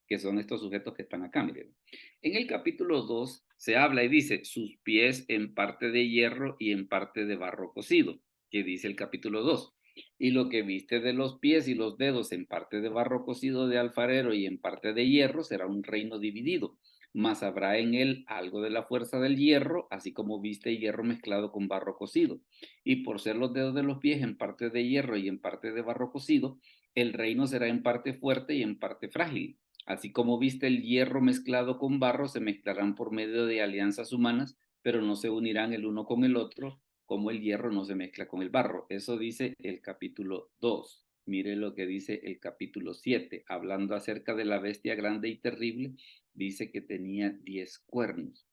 que son estos sujetos que están acá, miren. En el capítulo 2 se habla y dice, sus pies en parte de hierro y en parte de barro cocido, que dice el capítulo 2. Y lo que viste de los pies y los dedos en parte de barro cocido de alfarero y en parte de hierro será un reino dividido, mas habrá en él algo de la fuerza del hierro, así como viste hierro mezclado con barro cocido. Y por ser los dedos de los pies en parte de hierro y en parte de barro cocido, el reino será en parte fuerte y en parte frágil. Así como viste el hierro mezclado con barro, se mezclarán por medio de alianzas humanas, pero no se unirán el uno con el otro, como el hierro no se mezcla con el barro. Eso dice el capítulo 2. Mire lo que dice el capítulo 7, hablando acerca de la bestia grande y terrible, dice que tenía 10 cuernos.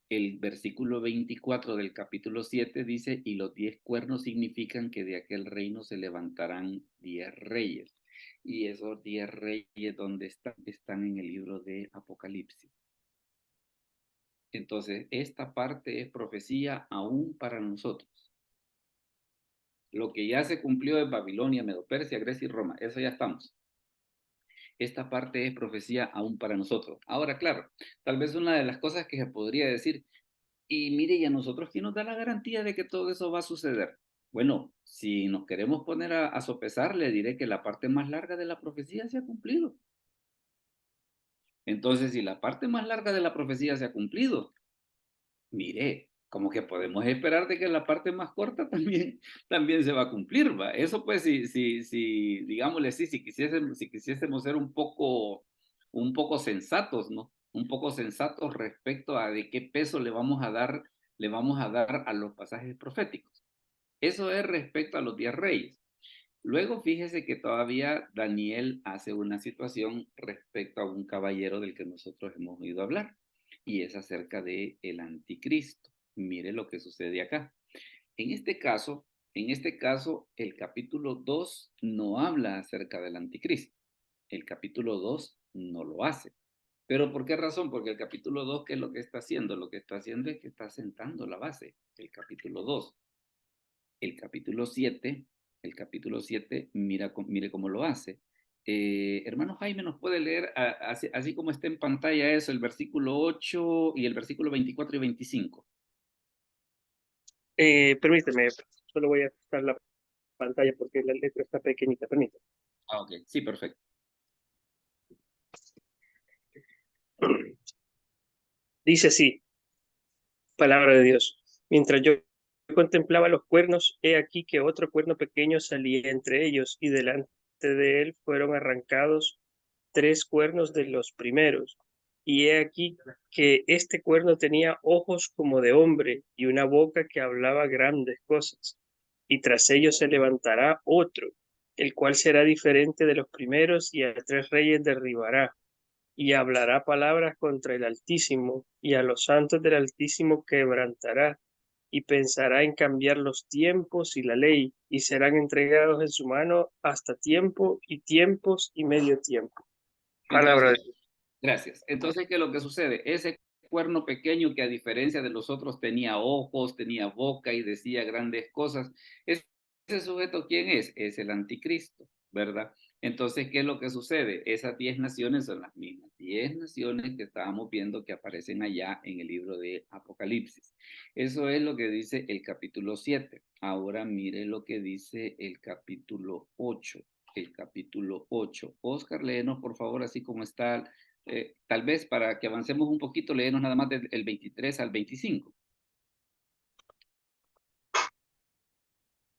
El versículo 24 del capítulo 7 dice, y los 10 cuernos significan que de aquel reino se levantarán 10 reyes. Y esos 10 reyes, ¿dónde están? Están en el libro de Apocalipsis. Entonces, esta parte es profecía aún para nosotros. Lo que ya se cumplió en Babilonia, Medo-Persia, Grecia y Roma, eso ya estamos. Esta parte es profecía aún para nosotros. Ahora, claro, tal vez una de las cosas que se podría decir, y mire, ¿y a nosotros quién nos da la garantía de que todo eso va a suceder? Bueno, si nos queremos poner a sopesar, le diré que la parte más larga de la profecía se ha cumplido. Entonces, si la parte más larga de la profecía se ha cumplido, mire, como que podemos esperar de que la parte más corta también se va a cumplir, ¿va? Eso pues, digámosle así, si quisiésemos ser un poco sensatos, ¿no? Un poco sensatos respecto a de qué peso le vamos a dar a los pasajes proféticos. Eso es respecto a los 10 reyes. Luego fíjese que todavía Daniel hace una situación respecto a un caballero del que nosotros hemos oído hablar, y es acerca de el anticristo. Mire lo que sucede acá. En este caso, el capítulo 2 no habla acerca del anticristo. El capítulo 2 no lo hace. ¿Pero por qué razón? Porque el capítulo 2, ¿qué es lo que está haciendo? Lo que está haciendo es que está sentando la base, el capítulo 2. El capítulo 7, mire cómo lo hace. Hermano Jaime, ¿nos puede leer, así como está en pantalla eso, el versículo 8 y el versículo 24 y 25? Permíteme, solo voy a ajustar la pantalla porque la letra está pequeñita, permíteme. Ah, ok, sí, perfecto. Dice así, palabra de Dios. Mientras yo contemplaba los cuernos, he aquí que otro cuerno pequeño salía entre ellos, y delante de él fueron arrancados 3 cuernos de los primeros. Y he aquí que este cuerno tenía ojos como de hombre y una boca que hablaba grandes cosas. Y tras ellos se levantará otro, el cual será diferente de los primeros, y a 3 reyes derribará y hablará palabras contra el Altísimo, y a los santos del Altísimo quebrantará, y pensará en cambiar los tiempos y la ley, y serán entregados en su mano hasta tiempo y tiempos y medio tiempo. Palabra de Dios. Gracias. Entonces, ¿qué es lo que sucede? Ese cuerno pequeño que a diferencia de los otros tenía ojos, tenía boca y decía grandes cosas, ese sujeto, ¿quién es? Es el anticristo, ¿verdad? Entonces, ¿qué es lo que sucede? Esas 10 naciones son las mismas 10 naciones que estábamos viendo que aparecen allá en el libro de Apocalipsis. Eso es lo que dice el capítulo 7. Ahora mire lo que dice el capítulo 8. El capítulo 8. Oscar, léenos por favor así como está. Tal vez para que avancemos un poquito, léenos nada más del 23 al 25.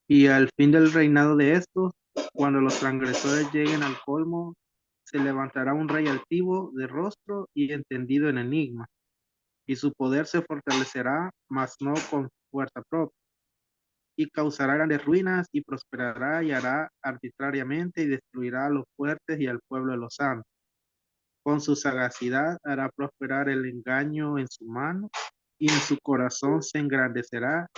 Y al fin del reinado de estos, cuando los transgresores lleguen al colmo, se levantará un rey altivo de rostro y entendido en enigma, y su poder se fortalecerá, mas no con fuerza propia, y causará grandes ruinas, y prosperará y hará arbitrariamente, y destruirá a los fuertes y al pueblo de los santos. Con su sagacidad hará prosperar el engaño en su mano, y en su corazón se engrandecerá,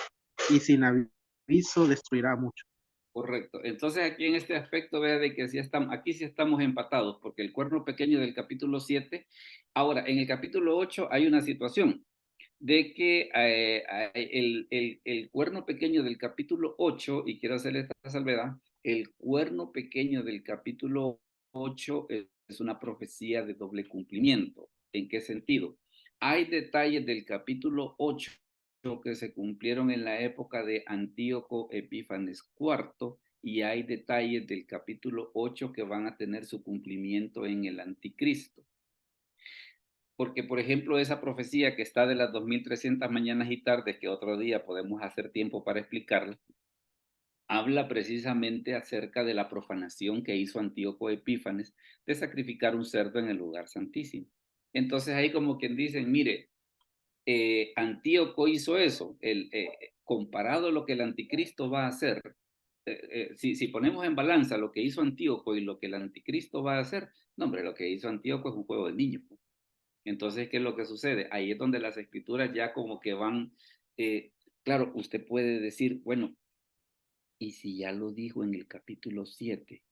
y sin aviso destruirá mucho. Correcto. Entonces aquí en este aspecto vea de que aquí sí estamos empatados, porque el cuerno pequeño del capítulo 7, ahora en el capítulo 8 hay una situación de que el cuerno pequeño del capítulo 8, y quiero hacer esta salvedad, el cuerno pequeño del capítulo 8 es una profecía de doble cumplimiento. ¿En qué sentido? Hay detalles del capítulo 8 que se cumplieron en la época de Antíoco Epífanes IV, y hay detalles del capítulo 8 que van a tener su cumplimiento en el anticristo. Porque, por ejemplo, esa profecía que está de las 2300 mañanas y tardes, que otro día podemos hacer tiempo para explicarla, habla precisamente acerca de la profanación que hizo Antíoco Epífanes de sacrificar un cerdo en el lugar santísimo. Entonces ahí como quien dicen, mire, Antíoco hizo eso, comparado a lo que el anticristo va a hacer, si ponemos en balanza lo que hizo Antíoco y lo que el anticristo va a hacer, no hombre, lo que hizo Antíoco es un juego de niños. Entonces, ¿qué es lo que sucede? Ahí es donde las escrituras ya como que van, claro, usted puede decir, bueno, ¿y si ya lo dijo en el capítulo 7?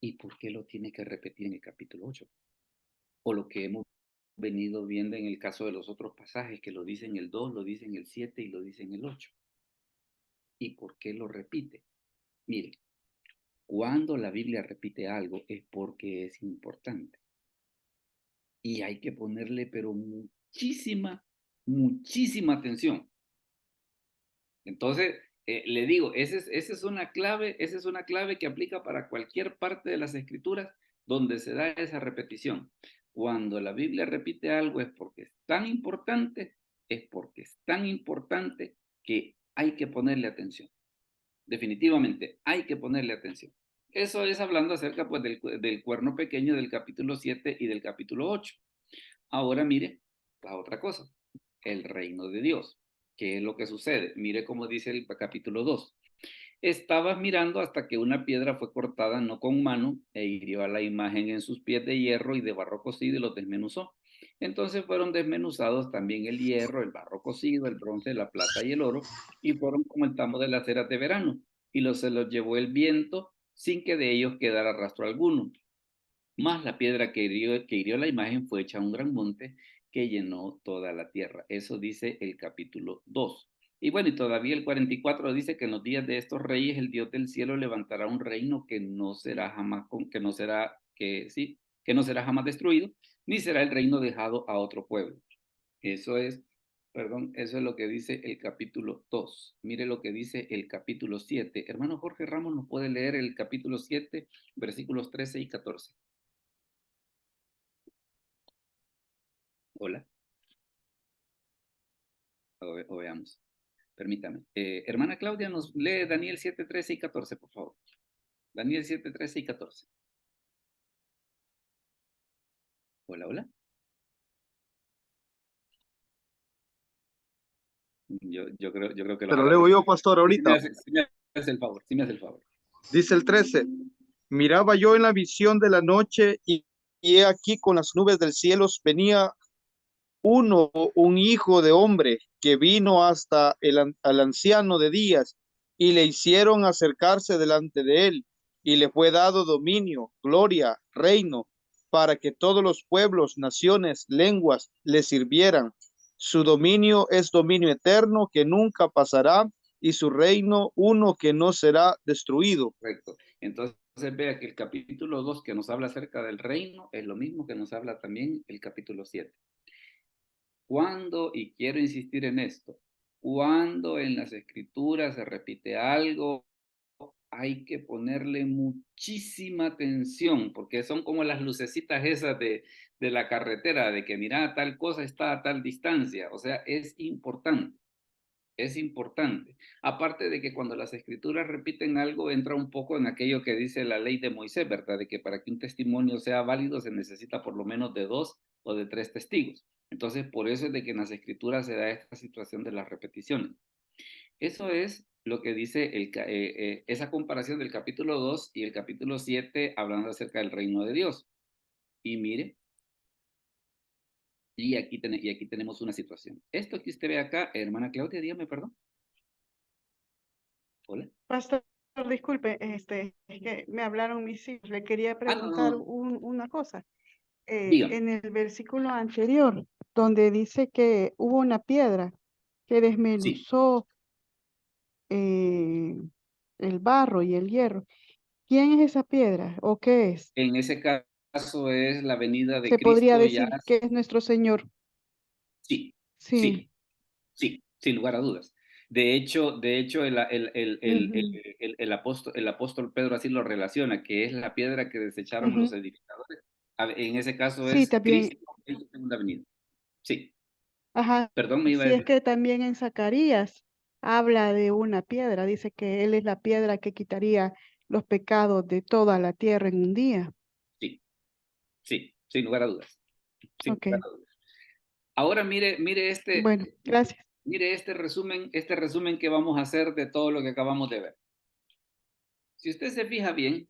¿Y por qué lo tiene que repetir en el capítulo 8? O lo que hemos venido viendo en el caso de los otros pasajes, que lo dice en el 2, lo dice en el 7 y lo dice en el 8. ¿Y por qué lo repite? Mire, cuando la Biblia repite algo es porque es importante. Y hay que ponerle, pero muchísima atención. Entonces, le digo, esa es una clave que aplica para cualquier parte de las escrituras donde se da esa repetición. Cuando la Biblia repite algo es porque es tan importante, que hay que ponerle atención. Definitivamente, hay que ponerle atención. Eso es hablando acerca pues, del cuerno pequeño del capítulo 7 y del capítulo 8. Ahora mire la otra cosa, el reino de Dios. ¿Qué es lo que sucede? Mire cómo dice el capítulo 2. Estabas mirando hasta que una piedra fue cortada no con mano e hirió a la imagen en sus pies de hierro y de barro cocido y los desmenuzó. Entonces fueron desmenuzados también el hierro, el barro cocido, el bronce, la plata y el oro, y fueron como el tamo de las ceras de verano, y se los llevó el viento sin que de ellos quedara rastro alguno. Más la piedra que hirió la imagen fue hecha un gran monte que llenó toda la tierra. Eso dice el capítulo 2. Y bueno, y todavía el 44 dice que en los días de estos reyes el Dios del cielo levantará un reino que no será jamás, que no será jamás destruido, ni será el reino dejado a otro pueblo. Eso es lo que dice el capítulo 2. Mire lo que dice el capítulo 7. Hermano Jorge Ramos nos puede leer el capítulo 7, versículos 13 y 14. Hola. O veamos. Permítame. Hermana Claudia, nos lee Daniel 7, 13 y 14, por favor. Daniel 7, 13 y 14. Hola, hola. Yo creo que Te lo leo yo, pastor, ahorita. Sí me hace el favor, sí me hace el favor. Dice el 13. Miraba yo en la visión de la noche y he aquí con las nubes del cielo venía un hijo de hombre que vino hasta al anciano de días y le hicieron acercarse delante de él y le fue dado dominio, gloria, reino, para que todos los pueblos, naciones, lenguas le sirvieran. Su dominio es dominio eterno que nunca pasará y su reino uno que no será destruido. Correcto. Entonces vea que el capítulo 2 que nos habla acerca del reino es lo mismo que nos habla también el capítulo 7. Cuando, y quiero insistir en esto, cuando en las escrituras se repite algo, hay que ponerle muchísima atención, porque son como las lucecitas esas de la carretera, de que mira, tal cosa está a tal distancia. O sea, es importante. Es importante. Aparte de que cuando las escrituras repiten algo, entra un poco en aquello que dice la ley de Moisés, ¿verdad? De que para que un testimonio sea válido se necesita por lo menos de 2 o de 3 testigos. Entonces, por eso es de que en las escrituras se da esta situación de las repeticiones. Eso es lo que dice esa comparación del capítulo 2 y el capítulo 7 hablando acerca del reino de Dios. Y mire, y aquí tenemos una situación. Esto que usted ve acá, hermana Claudia, dígame, perdón. Hola. Pastor, disculpe, es que me hablaron mis hijos. Le quería preguntar No. una cosa. Dígame. En el versículo anterior, donde dice que hubo una piedra que desmenuzó el barro y el hierro. ¿Quién es esa piedra o qué es? En ese caso es la venida de Se podría Cristo ya. decir que es nuestro Señor. Sí, Sí. sin lugar a dudas. De hecho, el apóstol Pedro así lo relaciona, que es la piedra que desecharon los edificadores. En ese caso Sí, es también. Cristo en su segunda venida. Sí. Ajá. Perdón, me iba a Sí, es decir. que también en Zacarías habla de una piedra. Dice que Él es la piedra que quitaría los pecados de toda la tierra en un día. Sí, sin lugar a dudas. Sin Ok. lugar a dudas. Ahora mire Bueno, gracias. Mire este resumen que vamos a hacer de todo lo que acabamos de ver. Si usted se fija bien,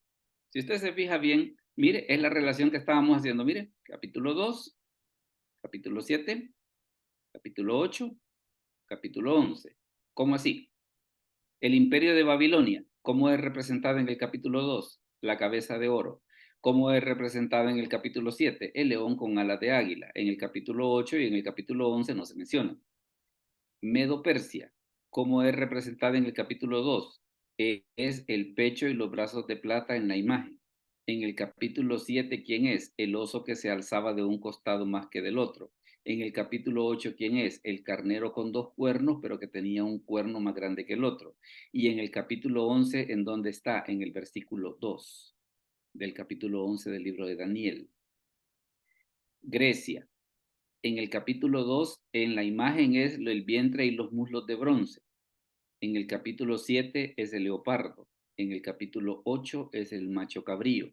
mire, es la relación que estábamos haciendo. Mire, capítulo 2, capítulo 7, capítulo 8, capítulo 11. ¿Cómo así? El imperio de Babilonia, ¿cómo es representado en el capítulo 2? La cabeza de oro. ¿Cómo es representado en el capítulo 7? El león con alas de águila. En el capítulo 8 y en el capítulo 11 no se menciona. Medo-Persia, ¿cómo es representada en el capítulo 2? Es el pecho y los brazos de plata en la imagen. En el capítulo 7, ¿quién es? El oso que se alzaba de un costado más que del otro. En el capítulo 8, ¿quién es? El carnero con 2 cuernos, pero que tenía un cuerno más grande que el otro. Y en el capítulo 11, ¿en dónde está? En el versículo 2 del capítulo 11 del libro de Daniel. Grecia. En el capítulo 2, en la imagen es el vientre y los muslos de bronce. En el capítulo 7 es el leopardo. En el capítulo 8 es el macho cabrío.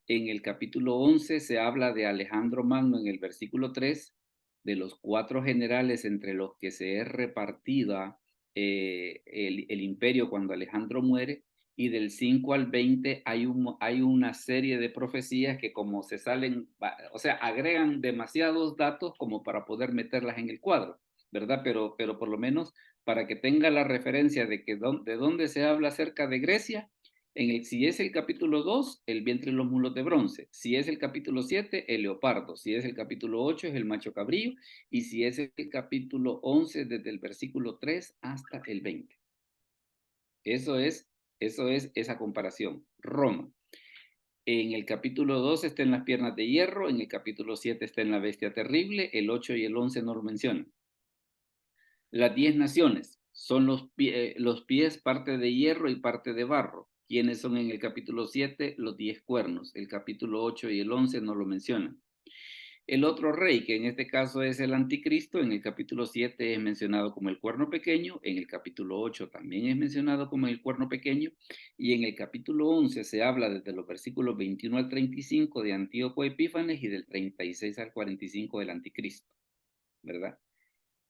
En el capítulo 11 se habla de Alejandro Magno en el versículo 3, de los 4 generales entre los que se es repartida el imperio cuando Alejandro muere, y del 5 al 20 hay una serie de profecías que como se salen, o sea, agregan demasiados datos como para poder meterlas en el cuadro, ¿verdad? Pero por lo menos para que tenga la referencia de que de dónde se habla acerca de Grecia, si es el capítulo 2, el vientre y los mulos de bronce. Si es el capítulo 7, el leopardo. Si es el capítulo 8, es el macho cabrío. Y si es el capítulo 11, desde el versículo 3 hasta el 20. Eso es esa comparación. Roma. En el capítulo 2 está en las piernas de hierro, en el capítulo 7 está en la bestia terrible, el 8 y el 11 no lo mencionan. Las 10 naciones son los pies, parte de hierro y parte de barro. ¿Quiénes son en el capítulo 7? Los 10 cuernos. El capítulo 8 y el 11 no lo mencionan. El otro rey, que en este caso es el anticristo, en el capítulo 7 es mencionado como el cuerno pequeño, en el capítulo 8 también es mencionado como el cuerno pequeño, y en el capítulo 11 se habla desde los versículos 21 al 35 de Antíoco Epífanes y del 36 al 45 del anticristo, ¿verdad?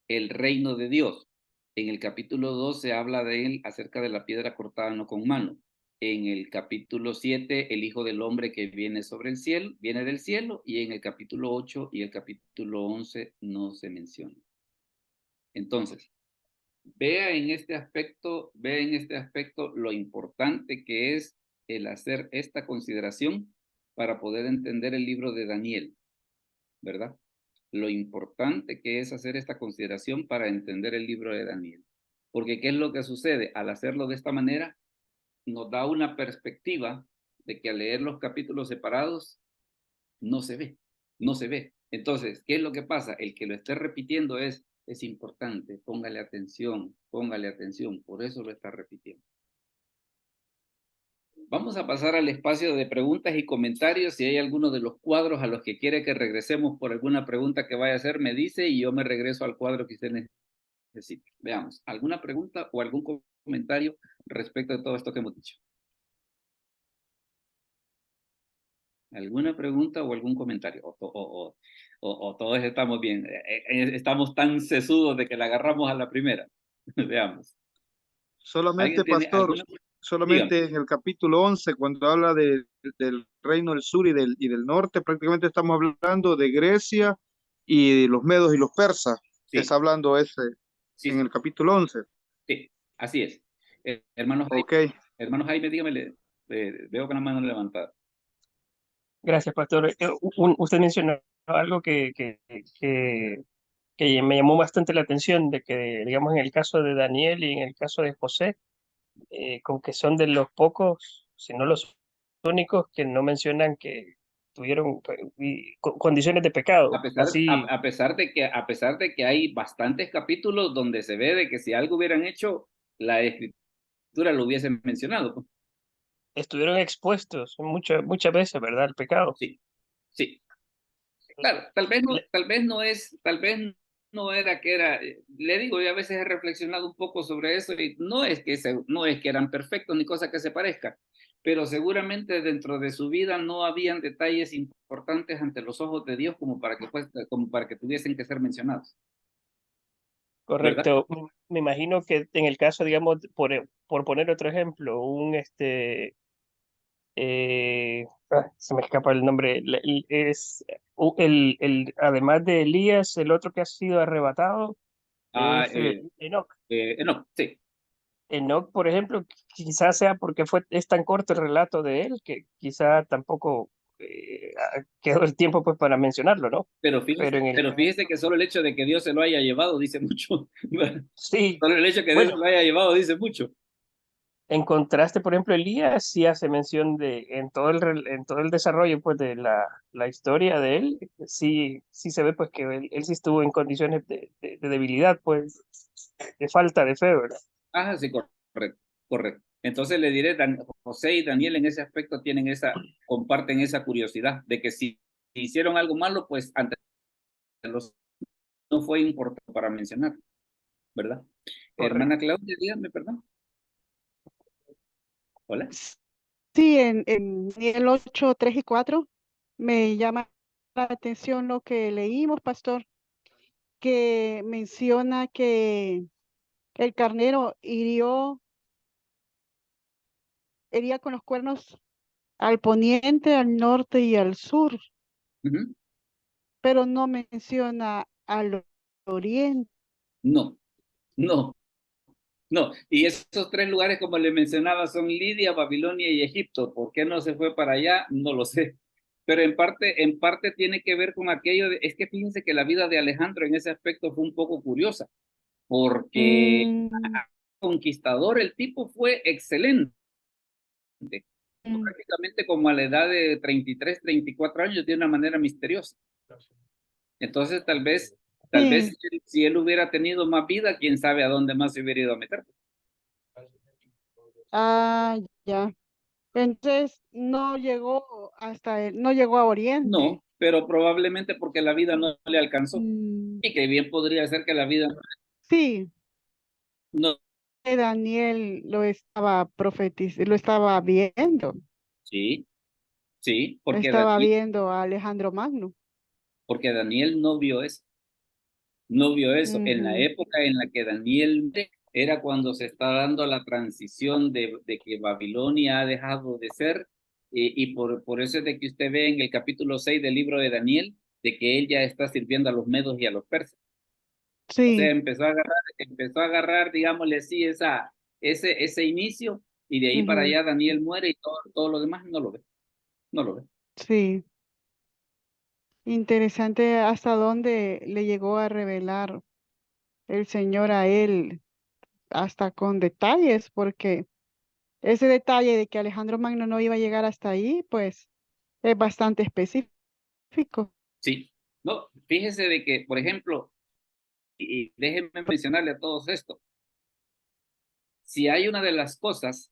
El reino de Dios. En el capítulo 2 se habla de él acerca de la piedra cortada no con mano. En el capítulo 7, el Hijo del Hombre que viene sobre el cielo, viene del cielo, y en el capítulo 8 y el capítulo 11 no se menciona. Entonces, vea en este aspecto lo importante que es el hacer esta consideración para poder entender el libro de Daniel, ¿verdad? Lo importante que es hacer esta consideración para entender el libro de Daniel. Porque ¿qué es lo que sucede? Al hacerlo de esta manera, nos da una perspectiva de que al leer los capítulos separados, no se ve. Entonces, ¿qué es lo que pasa? El que lo esté repitiendo es importante, póngale atención, por eso lo está repitiendo. Vamos a pasar al espacio de preguntas y comentarios. Si hay alguno de los cuadros a los que quiere que regresemos por alguna pregunta que vaya a hacer, me dice y yo me regreso al cuadro que usted necesite. Veamos, ¿alguna pregunta o algún comentario respecto de todo esto que hemos dicho? ¿Alguna pregunta o algún comentario? O todos estamos bien, estamos tan sesudos de que la agarramos a la primera. Veamos. Solamente, pastor, solamente dígame. En el capítulo 11, cuando habla del reino del sur y del norte, prácticamente estamos hablando de Grecia y de los medos y los persas. Sí. Está hablando sí. En el capítulo 11. Sí, así es. Hermano Jaime, okay. Hermano Jaime, dígame, veo con la mano levantada. Gracias, pastor. Usted mencionó algo que me llamó bastante la atención, de que, digamos, en el caso de Daniel y en el caso de José, con que son de los pocos, si no los únicos, que no mencionan que tuvieron condiciones de pecado. A pesar de que hay bastantes capítulos donde se ve de que si algo hubieran hecho, la escritura lo hubiese mencionado. Estuvieron expuestos muchas veces, ¿verdad? Al pecado. Sí, sí. Claro, tal vez no era que era, le digo, yo a veces he reflexionado un poco sobre eso y no es que eran perfectos ni cosa que se parezca, pero seguramente dentro de su vida no habían detalles importantes ante los ojos de Dios como para que tuviesen que ser mencionados. Correcto. ¿Verdad? Me imagino que en el caso, digamos, por poner otro ejemplo, se me escapa el nombre, además de Elías, el otro que ha sido arrebatado es Enoc. Enoc, sí. Enoc, por ejemplo, quizás sea porque es tan corto el relato de él que quizá tampoco quedó el tiempo pues para mencionarlo, ¿no? Pero fíjese que solo el hecho de que Dios se lo haya llevado dice mucho. Sí. Solo el hecho de que Dios se lo haya llevado dice mucho. En contraste, por ejemplo, Elías sí hace mención en todo el desarrollo pues de la historia de él, sí se ve pues que él sí estuvo en condiciones de debilidad, pues, de falta de fe, ¿verdad? Ah, sí, correcto. Entonces le diré, José y Daniel en ese aspecto comparten esa curiosidad de que si hicieron algo malo, pues ante los no fue importante para mencionar, ¿verdad? Hermana Claudia, dígame, perdón. Hola. Sí, en el 8, 3 y 4 me llama la atención lo que leímos, pastor, que menciona que el carnero hería con los cuernos al poniente, al norte y al sur, pero no menciona al oriente. No, no, no. Y esos tres lugares, como le mencionaba, son Lidia, Babilonia y Egipto. ¿Por qué no se fue para allá? No lo sé. Pero en parte tiene que ver con aquello es que fíjense que la vida de Alejandro en ese aspecto fue un poco curiosa, porque conquistador el tipo fue excelente. Prácticamente como a la edad de 33, 34 años, de una manera misteriosa. Entonces, tal vez si él hubiera tenido más vida, quién sabe a dónde más se hubiera ido a meter. Ah, ya. Entonces no llegó no llegó a Oriente. No, pero probablemente porque la vida no le alcanzó. Y que bien podría ser que la vida sí. No. Daniel lo estaba lo estaba viendo. Sí, sí, porque estaba viendo a Alejandro Magno. Porque Daniel no vio eso. No vio eso. En la época en la que Daniel era cuando se está dando la transición de que Babilonia ha dejado de ser, y por eso es de que usted ve en el capítulo 6 del libro de Daniel, de que él ya está sirviendo a los medos y a los persas. Sí. O sea, empezó a agarrar, digámosle así, ese inicio, y de ahí para allá Daniel muere y todo lo demás no lo ve. No lo ve. Sí. Interesante hasta dónde le llegó a revelar el Señor a él, hasta con detalles, porque ese detalle de que Alejandro Magno no iba a llegar hasta ahí, pues es bastante específico. Sí. No, fíjese de que, por ejemplo, y déjenme mencionarle a todos esto. Si hay una de las cosas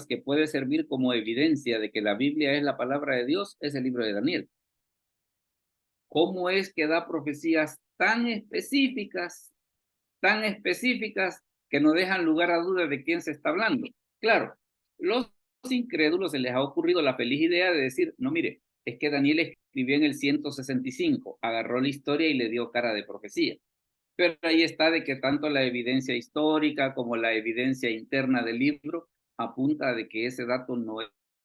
que puede servir como evidencia de que la Biblia es la palabra de Dios, es el libro de Daniel. ¿Cómo es que da profecías tan específicas que no dejan lugar a duda de quién se está hablando? Claro, los incrédulos se les ha ocurrido la feliz idea de decir, no, mire, es que Daniel escribió en el 165, agarró la historia y le dio cara de profecía. Pero ahí está de que tanto la evidencia histórica como la evidencia interna del libro apunta de que ese dato no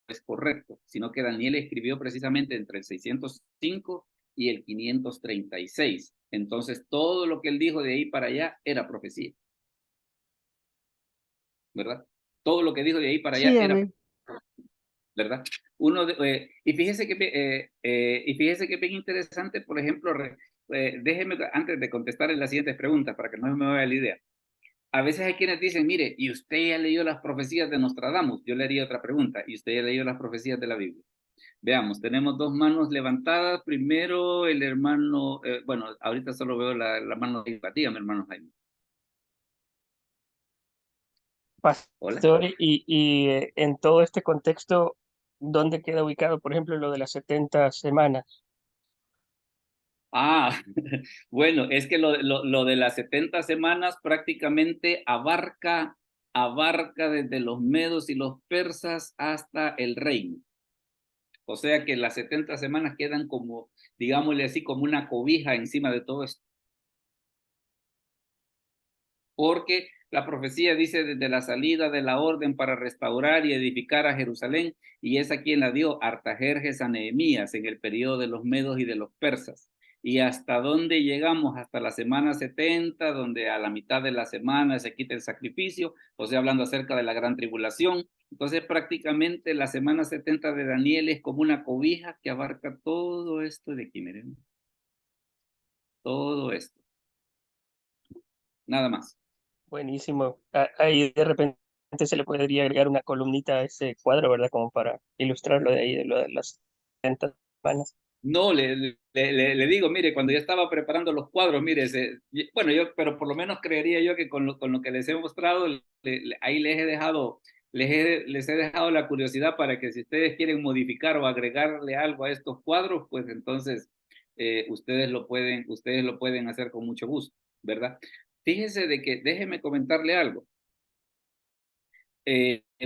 es correcto, sino que Daniel escribió precisamente entre el 605 y el 536. Entonces, todo lo que él dijo de ahí para allá era profecía. ¿Verdad? Todo lo que dijo de ahí para allá era profecía. ¿Verdad? Y fíjese que es bien interesante, por ejemplo, déjeme antes de contestar en las siguientes preguntas para que no me vaya la idea. A veces hay quienes dicen, mire, ¿y usted ya leyó las profecías de Nostradamus? Yo le haría otra pregunta, ¿y usted ya leyó las profecías de la Biblia? Veamos, tenemos dos manos levantadas. Primero el hermano, bueno, ahorita solo veo la mano de empatía, mi hermano Jaime. Pastor, y en todo este contexto, ¿dónde queda ubicado, por ejemplo, lo de las 70 semanas? Bueno, es que lo de las 70 semanas prácticamente abarca desde los medos y los persas hasta el reino. O sea que las 70 semanas quedan como, digámosle así, como una cobija encima de todo esto. Porque la profecía dice desde la salida de la orden para restaurar y edificar a Jerusalén, y es a quien la dio Artajerjes a Nehemías en el periodo de los medos y de los persas. Y hasta dónde llegamos, hasta la semana 70, donde a la mitad de la semana se quita el sacrificio, o sea, hablando acerca de la gran tribulación. Entonces, prácticamente la semana 70 de Daniel es como una cobija que abarca todo esto de aquí, miren. Todo esto. Nada más. Buenísimo. Ahí de repente se le podría agregar una columnita a ese cuadro, ¿verdad? Como para ilustrarlo de ahí, de lo de las 70 semanas. No, le digo, mire, cuando yo estaba preparando los cuadros, mire, pero por lo menos creería yo que con lo que les he mostrado, ahí les he dejado les he dejado la curiosidad para que si ustedes quieren modificar o agregarle algo a estos cuadros, pues entonces ustedes lo pueden hacer con mucho gusto, ¿verdad? Fíjese de que, déjeme comentarle algo.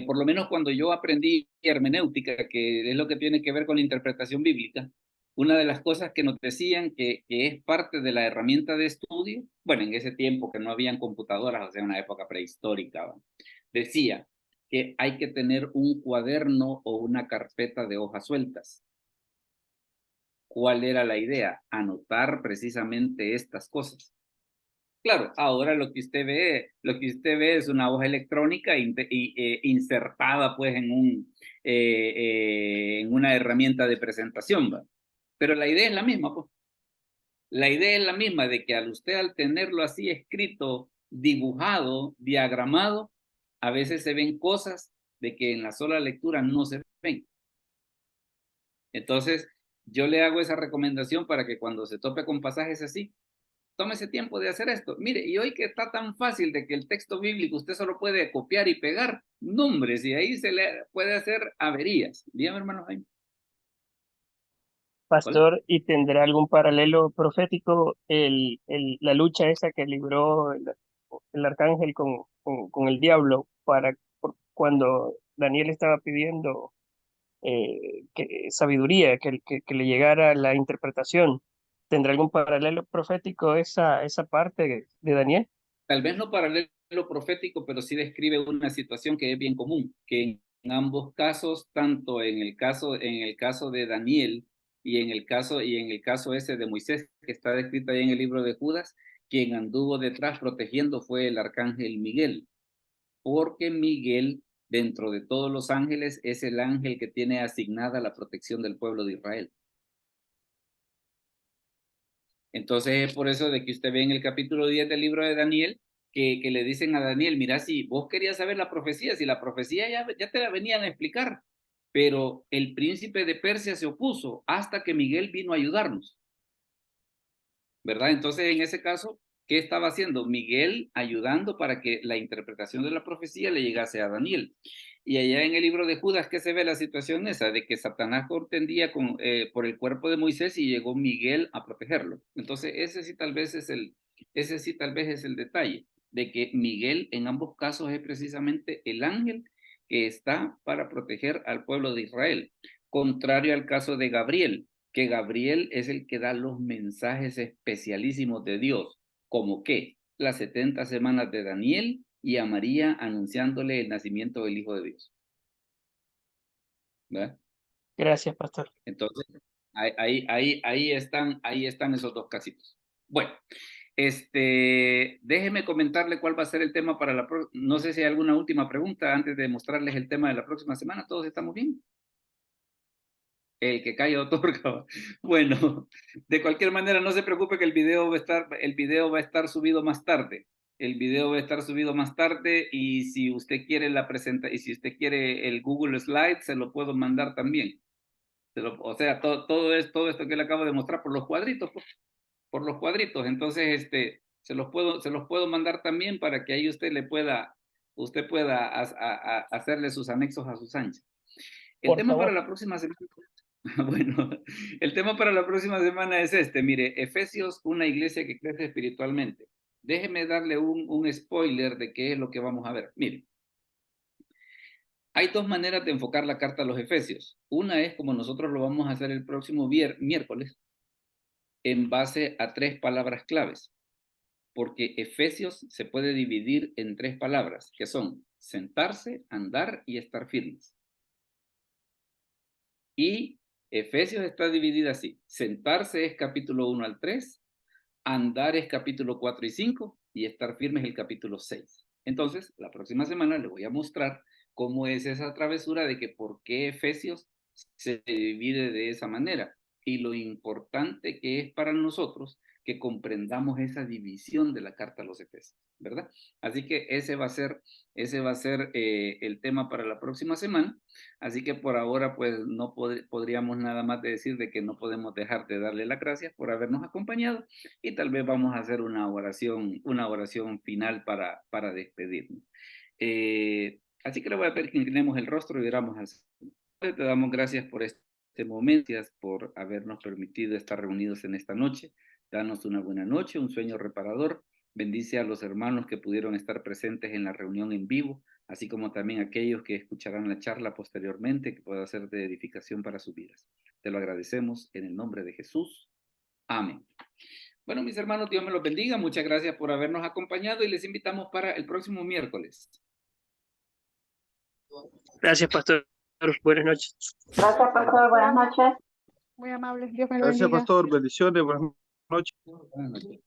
Por lo menos cuando yo aprendí hermenéutica, que es lo que tiene que ver con la interpretación bíblica, una de las cosas que nos decían que es parte de la herramienta de estudio, bueno, en ese tiempo que no habían computadoras, o sea, una época prehistórica, ¿va? Decía que hay que tener un cuaderno o una carpeta de hojas sueltas. ¿Cuál era la idea? Anotar precisamente estas cosas. Claro, ahora lo que usted ve es una hoja electrónica insertada pues en una herramienta de presentación, ¿va? Pero la idea es la misma, pues. La idea es la misma de que al tenerlo así escrito, dibujado, diagramado, a veces se ven cosas de que en la sola lectura no se ven. Entonces, yo le hago esa recomendación para que cuando se tope con pasajes así, tómese tiempo de hacer esto. Mire, y hoy que está tan fácil de que el texto bíblico usted solo puede copiar y pegar nombres y ahí se le puede hacer averías. Dígame, hermano Jaime. Pastor, ¿y tendrá algún paralelo profético la lucha esa que libró el arcángel con el diablo cuando Daniel estaba pidiendo sabiduría, que le llegara la interpretación? ¿Tendrá algún paralelo profético esa parte de Daniel? Tal vez no paralelo profético, pero sí describe una situación que es bien común, que en ambos casos, tanto en el caso de Daniel y en el caso ese de Moisés, que está descrito ahí en el libro de Judas, quien anduvo detrás protegiendo fue el arcángel Miguel, porque Miguel, dentro de todos los ángeles, es el ángel que tiene asignada la protección del pueblo de Israel. Entonces es por eso de que usted ve en el capítulo 10 del libro de Daniel, que le dicen a Daniel, mira, si vos querías saber la profecía, si la profecía ya te la venían a explicar, pero el príncipe de Persia se opuso hasta que Miguel vino a ayudarnos, ¿verdad? Entonces en ese caso, ¿qué estaba haciendo? Miguel ayudando para que la interpretación de la profecía le llegase a Daniel. Y allá en el libro de Judas, ¿qué se ve la situación esa? De que Satanás contendía por el cuerpo de Moisés y llegó Miguel a protegerlo. Entonces, ese sí tal vez es el detalle, de que Miguel en ambos casos es precisamente el ángel que está para proteger al pueblo de Israel. Contrario al caso de Gabriel, que Gabriel es el que da los mensajes especialísimos de Dios, como que las 70 semanas de Daniel y a María anunciándole el nacimiento del Hijo de Dios. ¿Verdad? Gracias, pastor. Entonces, ahí están esos dos casitos. Bueno, déjeme comentarle cuál va a ser el tema para no sé si hay alguna última pregunta antes de mostrarles el tema de la próxima semana. ¿Todos estamos bien? El que calla otorga. Bueno, de cualquier manera, no se preocupe que el video va a estar subido más tarde. El video va a estar subido más tarde y si usted quiere si usted quiere el Google Slide, se lo puedo mandar también. O sea, todo esto que le acabo de mostrar por los cuadritos, por los cuadritos. Entonces, se los puedo mandar también para que ahí usted pueda hacerle sus anexos a sus anchas. El tema para la próxima semana. Bueno, el tema para la próxima semana es mire, Efesios, una iglesia que crece espiritualmente. Déjeme darle un spoiler de qué es lo que vamos a ver. Mire, hay dos maneras de enfocar la carta a los Efesios. Una es como nosotros lo vamos a hacer el próximo miércoles, en base a 3 palabras claves, porque Efesios se puede dividir en 3 palabras, que son sentarse, andar y estar firmes. Y Efesios está dividida así: sentarse es capítulo 1 al 3, andar es capítulo 4 y 5, y estar firme es el capítulo 6. Entonces, la próxima semana le voy a mostrar cómo es esa travesura de que por qué Efesios se divide de esa manera y lo importante que es para nosotros que comprendamos esa división de la carta a los Efesios, ¿verdad? Así que ese va a ser el tema para la próxima semana. Así que por ahora, pues no podríamos nada más de decir de que no podemos dejar de darle las gracias por habernos acompañado y tal vez vamos a hacer una oración final para despedirnos. Así que le voy a pedir que inclinemos el rostro y oramos al Señor. Te damos gracias por este momento, gracias por habernos permitido estar reunidos en esta noche. Danos una buena noche, un sueño reparador. Bendice a los hermanos que pudieron estar presentes en la reunión en vivo, así como también a aquellos que escucharán la charla posteriormente, que pueda ser de edificación para sus vidas. Te lo agradecemos en el nombre de Jesús. Amén. Bueno, mis hermanos, Dios me los bendiga. Muchas gracias por habernos acompañado y les invitamos para el próximo miércoles. Gracias, pastor. Buenas noches. Gracias, pastor. Buenas noches. Muy amables. Dios me lo Gracias, bendiga. pastor. Bendiciones. Buenas noches. Buenas noches.